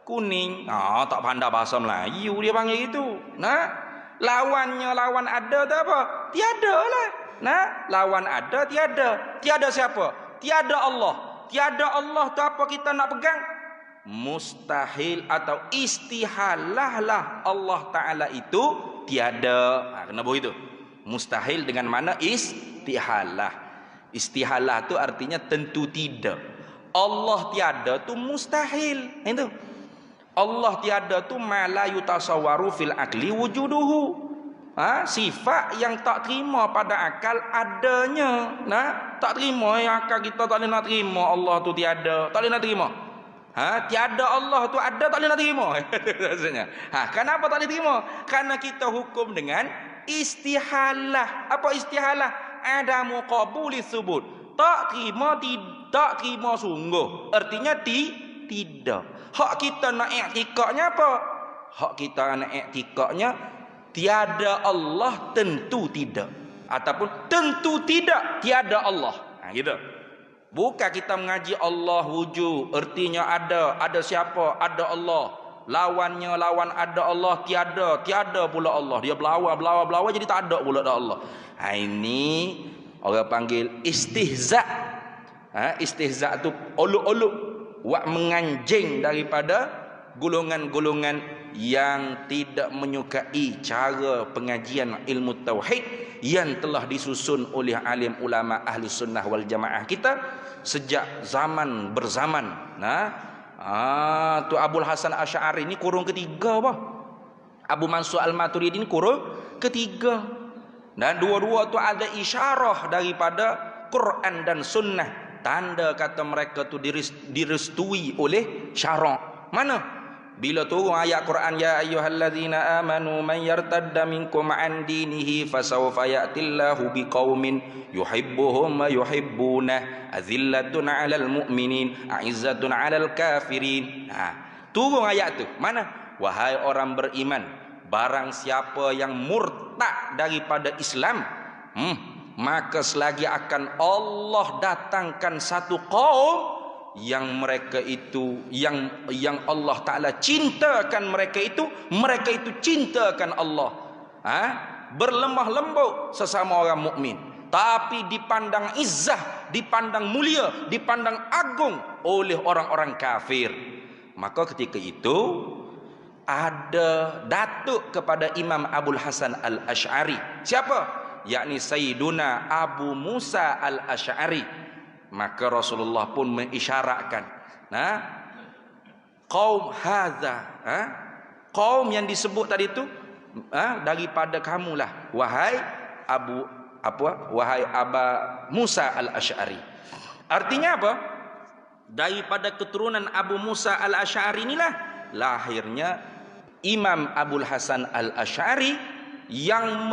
kuning. Tak pandai bahasa Melayu dia panggil itu. Nah, lawannya lawan ada tu apa? Tiada lah. Nah, lawan ada tiada. Tiada siapa? Tiada Allah. Tiada Allah tu apa kita nak pegang? Mustahil atau istihalah lah Allah Ta'ala itu tiada. Kenapa itu? Mustahil dengan mana? Istihalah. Istihalah tu artinya tentu tidak. Allah tiada tu mustahil. Itu. Allah tiada tu ma la yutasawwaru fil akli wujuduhu. Sifat yang tak terima pada akal adanya. Nah, tak terima yang akal kita tak boleh nak terima Allah tu tiada. Tak boleh nak terima. Tiada Allah tu ada, tak boleh nak terima. Maksudnya. Kenapa tak boleh terima? Karena kita hukum dengan istihalah. Apa istihalah? Adamu qabuli subut. Tak terima sungguh. Artinya tidak. Hak kita nak i'tikadnya apa? Hak kita nak i'tikadnya tiada Allah tentu tidak. Ataupun tentu tidak tiada Allah. Gitu. Bukan kita mengaji Allah wujud, artinya ada siapa? Ada Allah. Lawannya lawan ada Allah, tiada pula Allah. Dia belawa jadi tak ada pula Allah. Ini orang panggil istihza. Istihza tu olok-olok, wak menganjing daripada golongan-golongan yang tidak menyukai cara pengajian ilmu tauhid yang telah disusun oleh alim ulama ahli sunnah wal jamaah kita sejak zaman berzaman. Tu Abul Hasan Asy'ari ini kurung ketiga apa? Abu Mansur Al-Maturidi ini kurung ketiga. Dan dua-dua tu ada isyarah daripada Quran dan sunnah. Tanda kata mereka tu direstui oleh syarak. Mana? Bila turun ayat Quran, ya ayyuhallazina amanu man yartadda minkum an dinihi fasawfa ya'tillahu biqaumin yuhibbuhum wa yuhibbunah azillatun 'alal mu'minin a'izzatun 'alal kafirin. Turun ayat tu. Mana? Wahai orang beriman, barang siapa yang murtad daripada Islam, maka selagi akan Allah datangkan satu kaum yang mereka itu yang Allah Ta'ala cintakan mereka itu cintakan Allah. Berlemah lembut sesama orang mukmin, tapi dipandang izzah, dipandang mulia, dipandang agung oleh orang-orang kafir. Maka ketika itu ada datuk kepada Imam Abul Hasan Al-Asy'ari. Siapa? Yakni Sayyiduna Abu Musa Al-Asy'ari. Maka Rasulullah pun mengisyaratkan, qaum hadza, qaum yang disebut tadi itu, daripada kamulah wahai Aba Musa Al-Asy'ari. Artinya apa? Daripada keturunan Abu Musa Al-Asy'ari inilah lahirnya Imam Abul Hasan Al-Asy'ari yang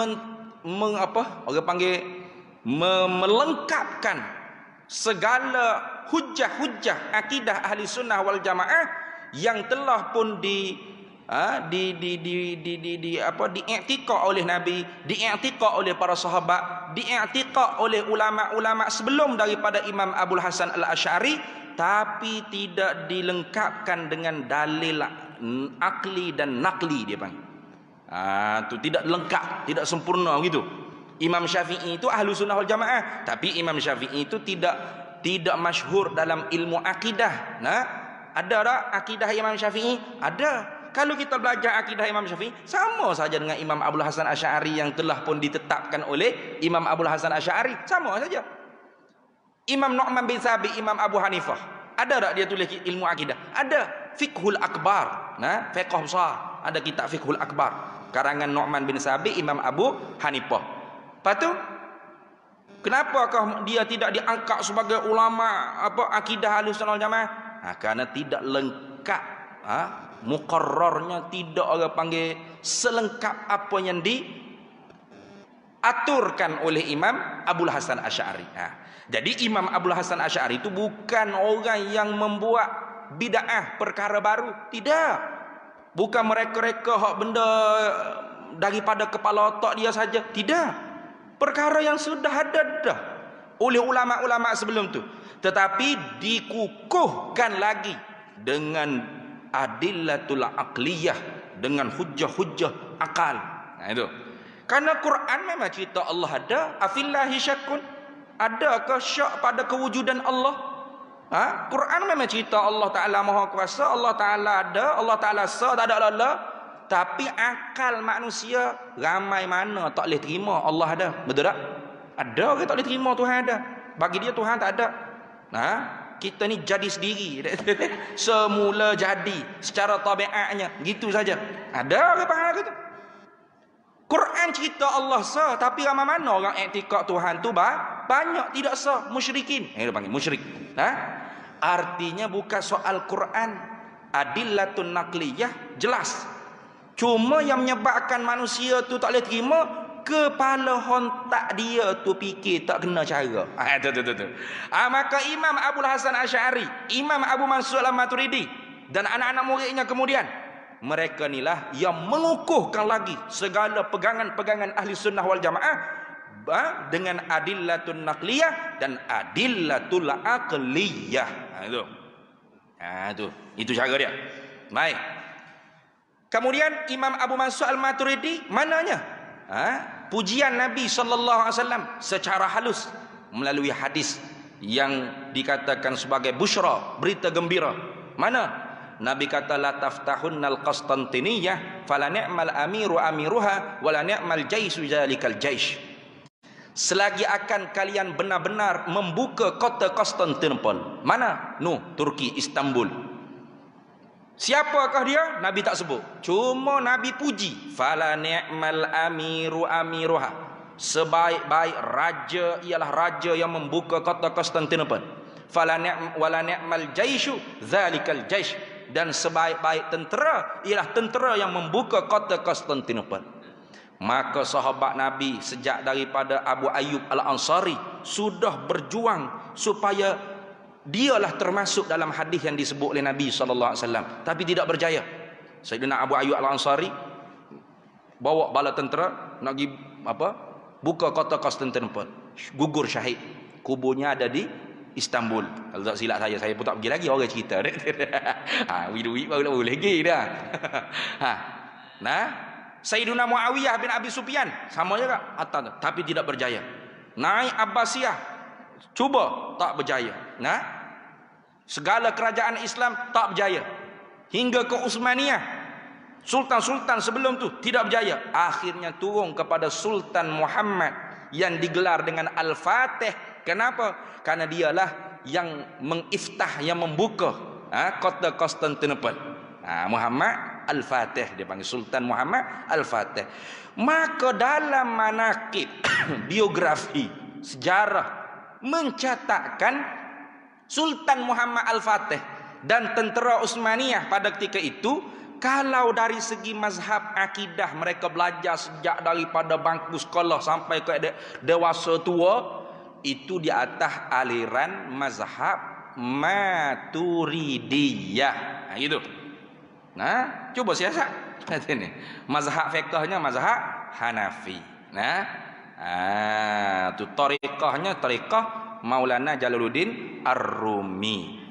melengkapkan segala hujah-hujah akidah ahli sunnah wal jamaah yang telah pun diiktikad oleh Nabi, diiktikad oleh para sahabat, diiktikad oleh ulama-ulama sebelum daripada Imam Abul Hasan Al-Asy'ari, tapi tidak dilengkapkan dengan dalil akli dan nakli, dia panggil. Itu tidak lengkap, tidak sempurna gitu. Imam Syafi'i itu ahlu sunnah wal jamaah, tapi Imam Syafi'i itu tidak masyhur dalam ilmu akidah. Ada tak akidah Imam Syafi'i? Ada. Kalau kita belajar akidah Imam Syafi'i, sama saja dengan Imam Abul Hasan Asy'ari yang telah pun ditetapkan oleh Imam Abul Hasan Asy'ari, sama saja. Imam Nu'man bin Thabit, Imam Abu Hanifah, ada tak dia tulis ilmu akidah? Ada. Fiqhul Akbar, fiqh besar, ada kitab Fiqhul Akbar karangan Nu'man bin Thabit, Imam Abu Hanifah. Lepas tu, kenapakah dia tidak diangkat sebagai ulama akidah Ahlussunnah wal Jamaah? Karena tidak lengkap, muqarrarnya tidak orang panggil selengkap apa yang diaturkan oleh Imam Abul Hasan Asy'ari. Jadi Imam Abul Hasan Asy'ari itu bukan orang yang membuat bid'ah, perkara baru, tidak. Bukan mereka-reka hak benda daripada kepala otak dia saja, tidak. Perkara yang sudah ada dah oleh ulama-ulama sebelum tu, tetapi dikukuhkan lagi dengan adillatul aqliyah, dengan hujjah-hujjah akal. Itu. Karena Quran memang cerita Allah ada, afillahi syakkun, adakah syak pada kewujudan Allah? Quran memang cerita Allah Ta'ala Maha Kuasa, Allah Ta'ala ada, Allah Ta'ala tak ada Allah. Tapi akal manusia ramai mana tak boleh terima Allah ada. Betul tak? Ada orang tak boleh terima Tuhan ada. Bagi dia Tuhan tak ada. Kita ni jadi sendiri. Semula jadi secara tabiatnya, gitu saja. Ada orang faham gitu. Quran cerita Allah sah, tapi ramai mana orang iktikad Tuhan tu banyak tidak sah, musyrikin. Dia panggil musyrik. Artinya bukan soal Quran, adillatun naqliyah jelas. Cuma yang menyebabkan manusia tu tak boleh terima, kepala hontak dia tu fikir tak kena cara. Maka Imam Abul Hasan Asy'ari, Imam Abu Mansur Al-Maturidi dan anak-anak muridnya kemudian, mereka inilah yang mengukuhkan lagi segala pegangan-pegangan ahli sunnah wal jamaah dengan adillatun naqliyah dan adillatul aqliyah. Itu cara dia. Baik. Kemudian Imam Abu Mansur Al-Maturidi mananya? Pujian Nabi sallallahu alaihi wasallam secara halus melalui hadis yang dikatakan sebagai busyra, berita gembira. Mana? Nabi kata la taftahunnal Qastantiniyah fala ni'mal amiru amiruha wala ni'mal jaisu zalikal jaish. Selagi akan kalian benar-benar membuka kota Konstantinopel. Mana? Turki, Istanbul. Siapakah dia? Nabi tak sebut. Cuma Nabi puji. Fala ni'mal amiru amiruha. Sebaik-baik raja ialah raja yang membuka kota Konstantinopel. Fala ni'mal jaishu zalikal jaish. Dan sebaik-baik tentera ialah tentera yang membuka kota Konstantinopel. Maka sahabat Nabi sejak daripada Abu Ayyub Al-Ansari sudah berjuang supaya dialah termasuk dalam hadis yang disebut oleh Nabi SAW, tapi tidak berjaya. Sayyidina Abu Ayyub Al-Ansari bawa bala tentera nak pergi buka kota Konstantinopel, gugur syahid. Kuburnya ada di Istanbul. Kalau tak silap saya pun tak pergi lagi, orang cerita. Duit baru boleh pergi dah. Sayyidina Muawiyah bin Abi Sufyan sama juga atas, tapi tidak berjaya. Naik Abbasiyah cuba tak berjaya. Segala kerajaan Islam tak berjaya. Hingga ke Utsmaniyah Sultan-sultan sebelum tu tidak berjaya. Akhirnya turun kepada Sultan Muhammad yang digelar dengan Al-Fatih. Kenapa? Karena dialah yang mengiftah, yang membuka kota Konstantinopel. Muhammad Al-Fatih, dia panggil Sultan Muhammad Al-Fatih. Maka dalam manaqib biografi sejarah mencatatkan Sultan Muhammad Al-Fatih dan tentera Utsmaniyah pada ketika itu, kalau dari segi mazhab akidah mereka belajar sejak daripada bangku sekolah sampai ke dewasa tua, itu di atas aliran mazhab Maturidiyah. Gitu. Nah, coba siasat. Ini mazhab fiqhnya mazhab Hanafi. Tu tariqahnya tariqah Maulana Jalaluddin Ar-Rumi.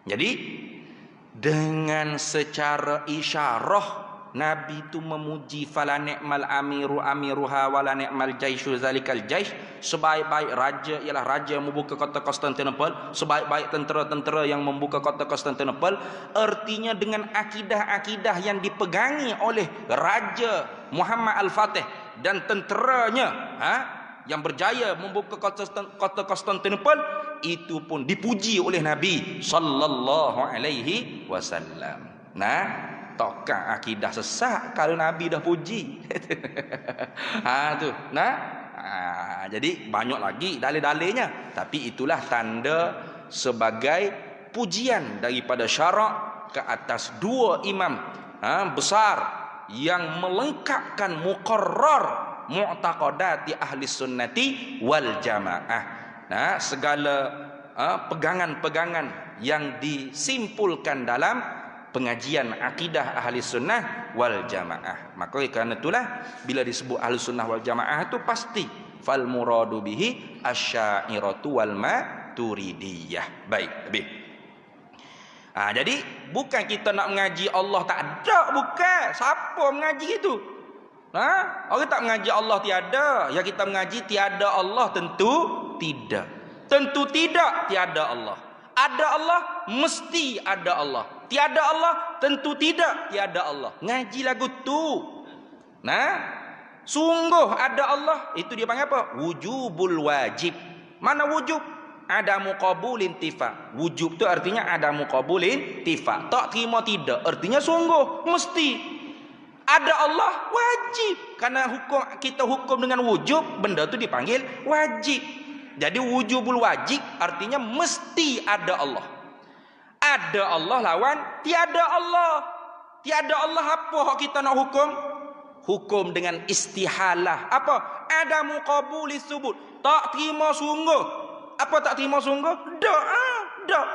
Jadi dengan secara isyarah Nabi itu memuji fala ni'mal amiru amiruha wala ni'mal jaishu zalikal jaish. Sebaik-baik raja ialah raja yang membuka kota Konstantinopel, sebaik-baik tentera-tentera yang membuka kota Konstantinopel. Artinya dengan akidah-akidah yang dipegangi oleh Raja Muhammad Al-Fatih dan tenteranya yang berjaya membuka kota Konstantinopel, itu pun dipuji oleh Nabi sallallahu alaihi wasallam. Takkan akidah sesat kalau Nabi dah puji. Tu. Jadi banyak lagi dalil-dalilnya, tapi itulah tanda sebagai pujian daripada syarak ke atas dua imam besar yang melengkapkan muqarrar mu'taqadati ahli sunnati wal jamaah. Segala pegangan-pegangan yang disimpulkan dalam pengajian akidah ahli sunnah wal jamaah. Maka kerana itulah bila disebut ahli sunnah wal jamaah itu pasti fal muradu bihi asyairatu wal maturidiyah. Baik, habis. Jadi bukan kita nak mengaji Allah tak ada, bukan. Siapa mengaji itu? Orang tak mengaji Allah tiada. Yang kita mengaji tiada Allah, tentu tidak. Tentu tidak tiada Allah. Ada Allah, mesti ada Allah. Tiada Allah, tentu tidak tiada Allah. Ngaji lagu tu. Sungguh ada Allah, itu dia panggil apa? Wujubul wajib. Mana wujub? Ada muqabulin tifa. Wujub tu artinya ada muqabulin tifa. Tak terima tidak, artinya sungguh, mesti. Ada Allah, wajib. Karena kita hukum dengan wujub, benda tu dipanggil wajib. Jadi wujubul wajib artinya mesti ada Allah. Ada Allah lawan tiada Allah. Tiada Allah apa hak kita nak hukum? Hukum dengan istihalah. Apa? Ada muqabuli subut. Tak terima sungguh. Apa tak terima sungguh? Tak.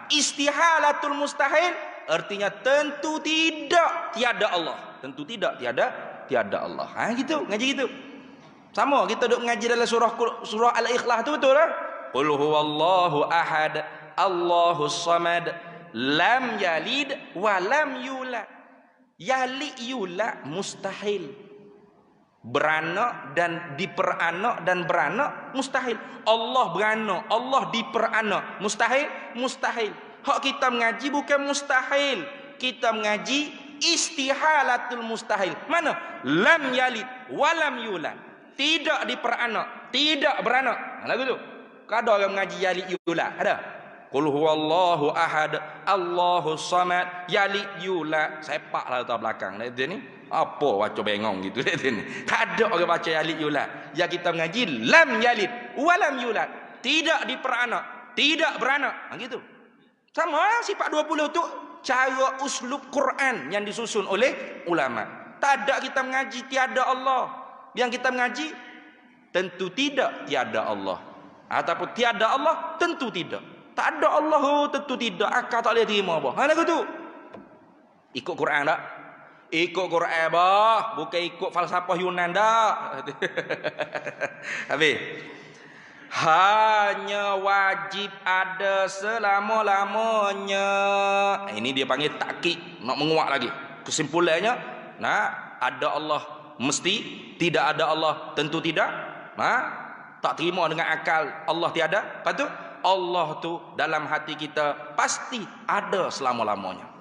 Istihalatul mustahil artinya tentu tidak tiada Allah. Tentu tidak tiada Allah. Gitu, ngaji gitu. Sama kita duk mengaji dalam surah Al-Ikhlas tu, betul lah. Qul huwallahu ahad, Allahus samad, lam yalid wa lam yulad. Yalid yulad mustahil. Beranak dan diperanak dan beranak mustahil. Allah beranak, Allah diperanak mustahil, mustahil. Hak kita mengaji bukan mustahil. Kita mengaji istihalatul mustahil. Mana? Lam yalid wa lam yulad. Tidak diperanak, tidak beranak. Lagu tu. Ada orang mengaji yalid yulad? Ada? Qul huwallahu ahad, Allahus samad, yalid yulad. Sepaklah atas belakang. Dia ni apa baca bengong gitu dia ni. Tak ada orang baca yalid yulad. Yang kita mengaji lam yalid wa lam yulad. Tidak diperanak, tidak beranak. Gitu. Sama sifat 20 tu cara uslub Quran yang disusun oleh ulama. Tak ada kita mengaji tiada Allah. Yang kita mengaji tentu tidak tiada Allah, ataupun tiada Allah tentu tidak. Tak ada Allah tentu tidak. Akal tak boleh terima apa. Lagu tu. Ikut Quran tak? Ikut Quran bah, bukan ikut falsafah Yunan dah. Habis. Hanya wajib ada selama-lamanya. Ini dia panggil takkid, nak menguat lagi. Kesimpulannya, ada Allah mesti, tidak ada Allah tentu tidak. Tak terima dengan akal Allah tiada. Lepas tu Allah tu dalam hati kita pasti ada selama-lamanya.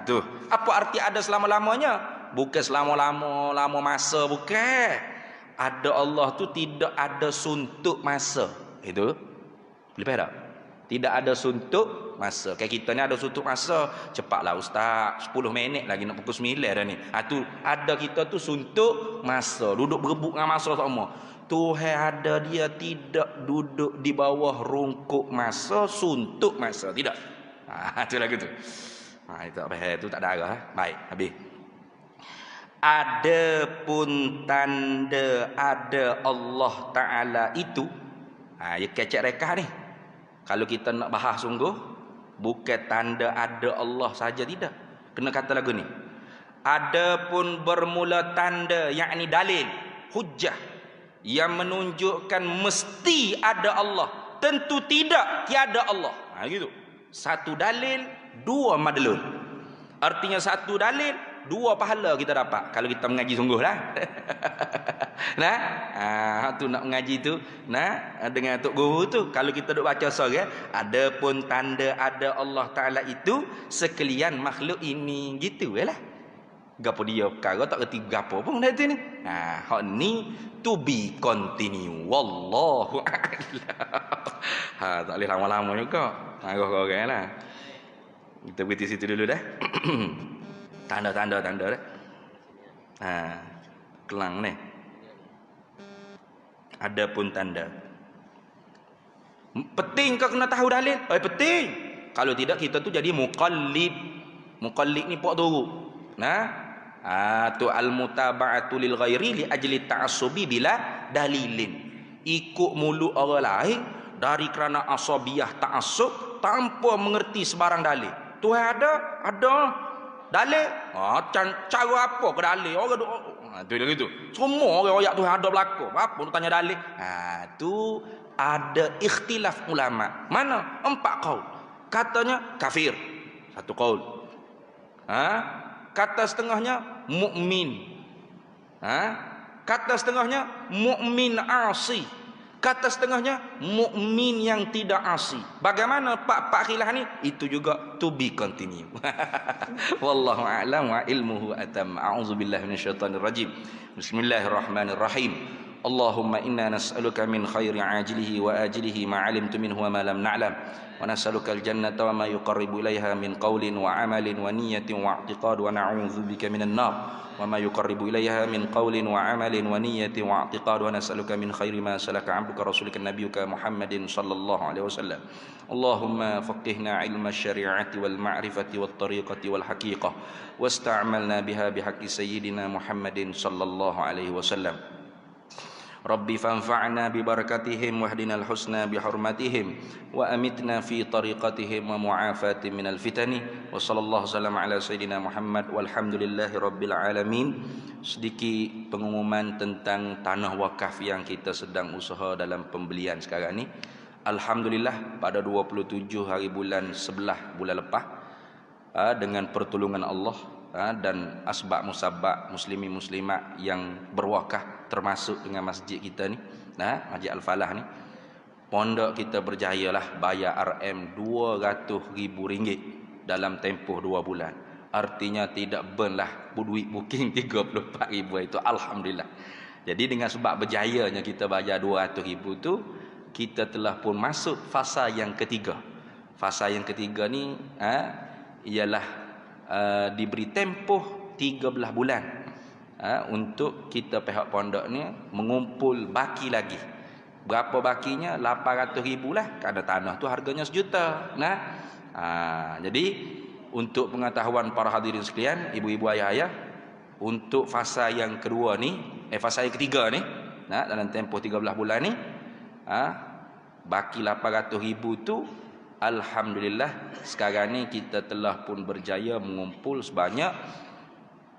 Tu. Apa arti ada selama-lamanya? Bukan selama-lama lama masa, bukan. Ada Allah tu tidak ada suntuk masa. Itu. Boleh faham tak? Tidak ada suntuk masa. Kayak kita ni ada suntuk masa. Cepatlah ustaz, 10 minit lagi nak pukul 9 dah ni. Tu ada kita tu suntuk masa. Duduk berebut dengan masa sama. Tuhan ada, dia tidak duduk di bawah rungkuk masa, suntuk masa. Tidak. Itu lagu tu. Itu apa tu tak ada arah. Baik, habis. Adapun tanda ada Allah Taala itu, ya kecek rekah ni. Kalau kita nak bahas sungguh, bukan tanda ada Allah saja, tidak. Kena kata lagu ni. Adapun bermula tanda, yakni dalil, hujjah yang menunjukkan mesti ada Allah, tentu tidak tiada Allah. Gitu. Satu dalil, dua madlul. Artinya satu dalil, dua pahala kita dapat kalau kita mengaji sungguh lah. Tu nak mengaji tu, dengan tok guru tu, kalau kita duk baca seorang, adapun tanda ada Allah Taala itu sekalian makhluk ini, gitu lah. Gapo dia perkara tak reti gapo pun dah tu ni. Hak ni to be continue. Wallahu a'lam. Tak boleh lama-lama juga. Marah orang lah. Kita berhenti situ dulu dah. Tanda dah. Kelang ni. Adapun tanda. Penting kau kena tahu dalil. Penting. Kalau tidak kita tu jadi muqallid. Muqallid ni pok turuk. Tu al-mutaba'atu lil ghairi li ajli ta'assubi bila dalilin. Ikut mulut orang lain dari kerana asabiyah ta'assub tanpa mengerti sebarang dalil. Tuhan ada dalil. Cara apa ke dalil? Orang tu dia gitu. Semua orang ayat Tuhan ada berlaku. Apa nak tanya dalil? Tu ada ikhtilaf ulama. Mana? 4 qaul. Katanya kafir. 1 qaul. Kata setengahnya mukmin. Kata setengahnya mukmin asi. Kata setengahnya mukmin yang tidak asi. Bagaimana pak khilaf ni? Itu juga to be continue. Wallahu a'lam wa ilmuhu atam. A'udzubillahi minasyaitonir rajim. Bismillahirrahmanirrahim. Allahumma inna nas'aluka min khairi ajilihi wa ajilihi ma 'alimtu minhu wa ma lam na'lam. Wa nas'aluka al-jannata wa ma yuqarribu ilaiha min qawlin wa 'amalin wa niyyatin wa i'tiqad wa na'udzubika minan nar wa ma yuqarribu ilaiha min qawlin wa 'amalin wa niyyatin wa i'tiqad wa nas'aluka min khairi ma salaka 'abduka rasulika nabiyyuka Muhammadin sallallahu alaihi wasallam. Allahumma faqihna 'ilma asy-syari'ati wal ma'rifati wat tariqati wal haqiqah wasta'malna biha bihaqqi sayyidina Muhammadin sallallahu alaihi wasallam. Rabbi fanfa'na bi barakatihim wahdina al-husna bi hurmatihim wa amitna fi tariqatihim wa mu'afatin minal fitani wa sallallahu sallam ala sayyidina Muhammad walhamdulillahi rabbil alamin. Sedikit pengumuman tentang tanah wakaf yang kita sedang usaha dalam pembelian sekarang ni. Alhamdulillah pada 27 hari bulan 11 bulan lepas, dengan pertolongan Allah dan asbab musabab muslimi muslimat yang berwakaf termasuk dengan masjid kita ni, Masjid Al-Falah ni, pondok kita berjayalah bayar RM 200,000 dalam tempoh 2 bulan. Artinya tidak burn lah duit booking 34,000 itu, alhamdulillah. Jadi dengan sebab berjayanya kita bayar 200,000 tu, kita telah pun masuk fasa yang ketiga. Fasa yang ketiga ni ialah diberi tempoh 13 bulan untuk kita pihak pondok ni mengumpul baki lagi. Berapa bakinya? 800,000 lah. Kerana tanah tu harganya 1 juta. Jadi untuk pengetahuan para hadirin sekalian, ibu-ibu ayah-ayah, untuk fasa yang kedua ni, fasa yang ketiga ni, dalam tempoh 13 bulan ni, baki 800,000 tu, alhamdulillah sekarang ni kita telah pun berjaya mengumpul sebanyak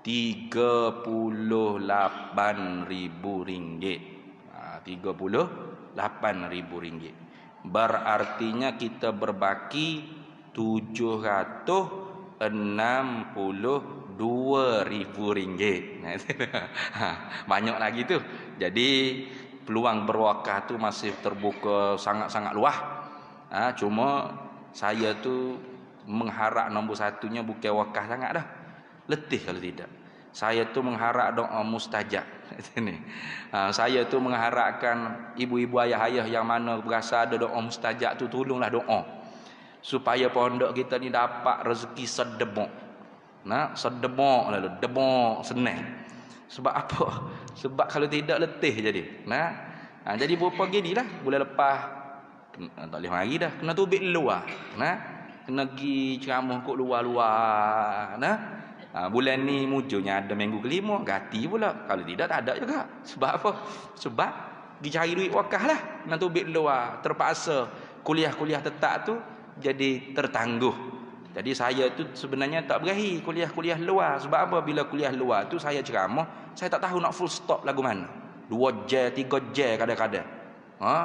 RM38,000. RM38,000. Berartinya kita berbaki RM762,000. Banyak lagi tu. Jadi peluang berwakaf tu masih terbuka sangat-sangat luas. Cuma saya tu mengharap nombor satunya bukan wakaf sangat dah. Letih kalau tidak. Saya tu mengharap doa mustajab. Saya tu mengharapkan ibu-ibu ayah-ayah yang mana berasa ada doa mustajab tu, tolonglah doa supaya pondok kita ni dapat rezeki sedemok. Nah, sedemok lalu demok senang. Sebab apa? Sebab kalau tidak letih jadi. Jadi berupa ginilah bulan lepas tak boleh mari dah, kena tubik luar. Kena pergi ceramah kat luar-luar. Bulan ni munculnya ada minggu kelima, ganti pula. Kalau tidak tak ada juga. Sebab apa? Sebab pergi cari duit wakaf lah. Kena tubik luar. Terpaksa kuliah-kuliah tetap tu jadi tertangguh. Jadi saya tu sebenarnya tak berakhir kuliah-kuliah luar. Sebab apa? Bila kuliah luar tu saya ceramah, saya tak tahu nak full stop lagu mana. 2 jam, 3 jam kadang-kadang.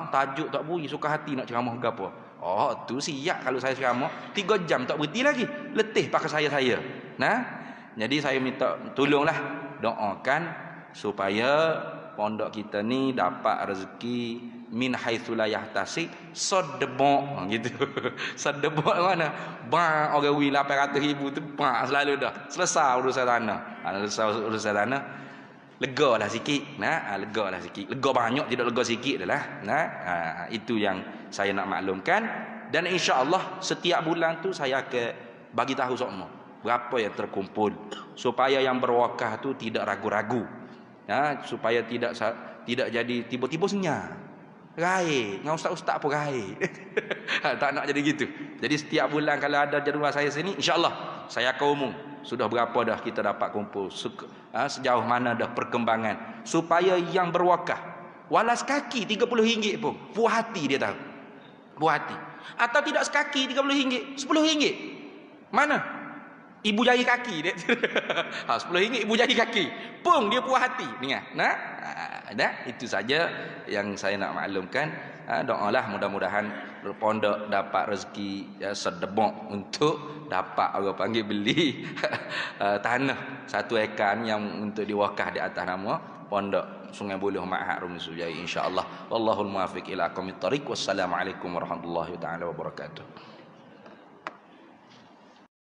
Tajuk tak beri, suka hati nak ceramah ke apa. Tu siap kalau saya ceramah 3 jam tak berhenti lagi. Letih pakai saya. Jadi saya minta tolonglah doakan supaya pondok kita ni dapat rezeki min haitsu la yahtasib sedebok gitu. Sedebok mana? Orang wi 800,000 tu selalu dah. Selesai urusan tanah. Selesai urusan tanah. Lega lah sikit. Lega lah sikit. Lega banyak tidak lega sikit adalah. Itu yang saya nak maklumkan, dan insya-Allah setiap bulan tu saya akan bagi tahu semua berapa yang terkumpul supaya yang berwakaf tu tidak ragu-ragu. Supaya tidak jadi tiba-tiba senyap. Raih, dengan ustaz-ustaz pun raih. Tak nak jadi gitu. Jadi setiap bulan kalau ada jadual saya sini, insya-Allah saya akan umum sudah berapa dah kita dapat kumpul, sejauh mana dah perkembangan, supaya yang berwakaf walas kaki RM30 pun puas hati dia tahu. Puas hati. Atau tidak sekaki RM30, RM10. Mana? Ibu jari kaki dia. RM10 ibu jari kaki. Pung dia puas hati. Itu saja yang saya nak maklumkan. Doalah mudah-mudahan pondok dapat rezeki sedebok untuk dapat orang panggil beli tanah 1 ekar yang untuk diwakaf di atas nama pondok Sungai Buloh Ma'had Rumi Sujai, insya-Allah. Wallahul muwaffiq ila aqwamit thariq. Wassalamualaikum warahmatullahi taala wabarakatuh.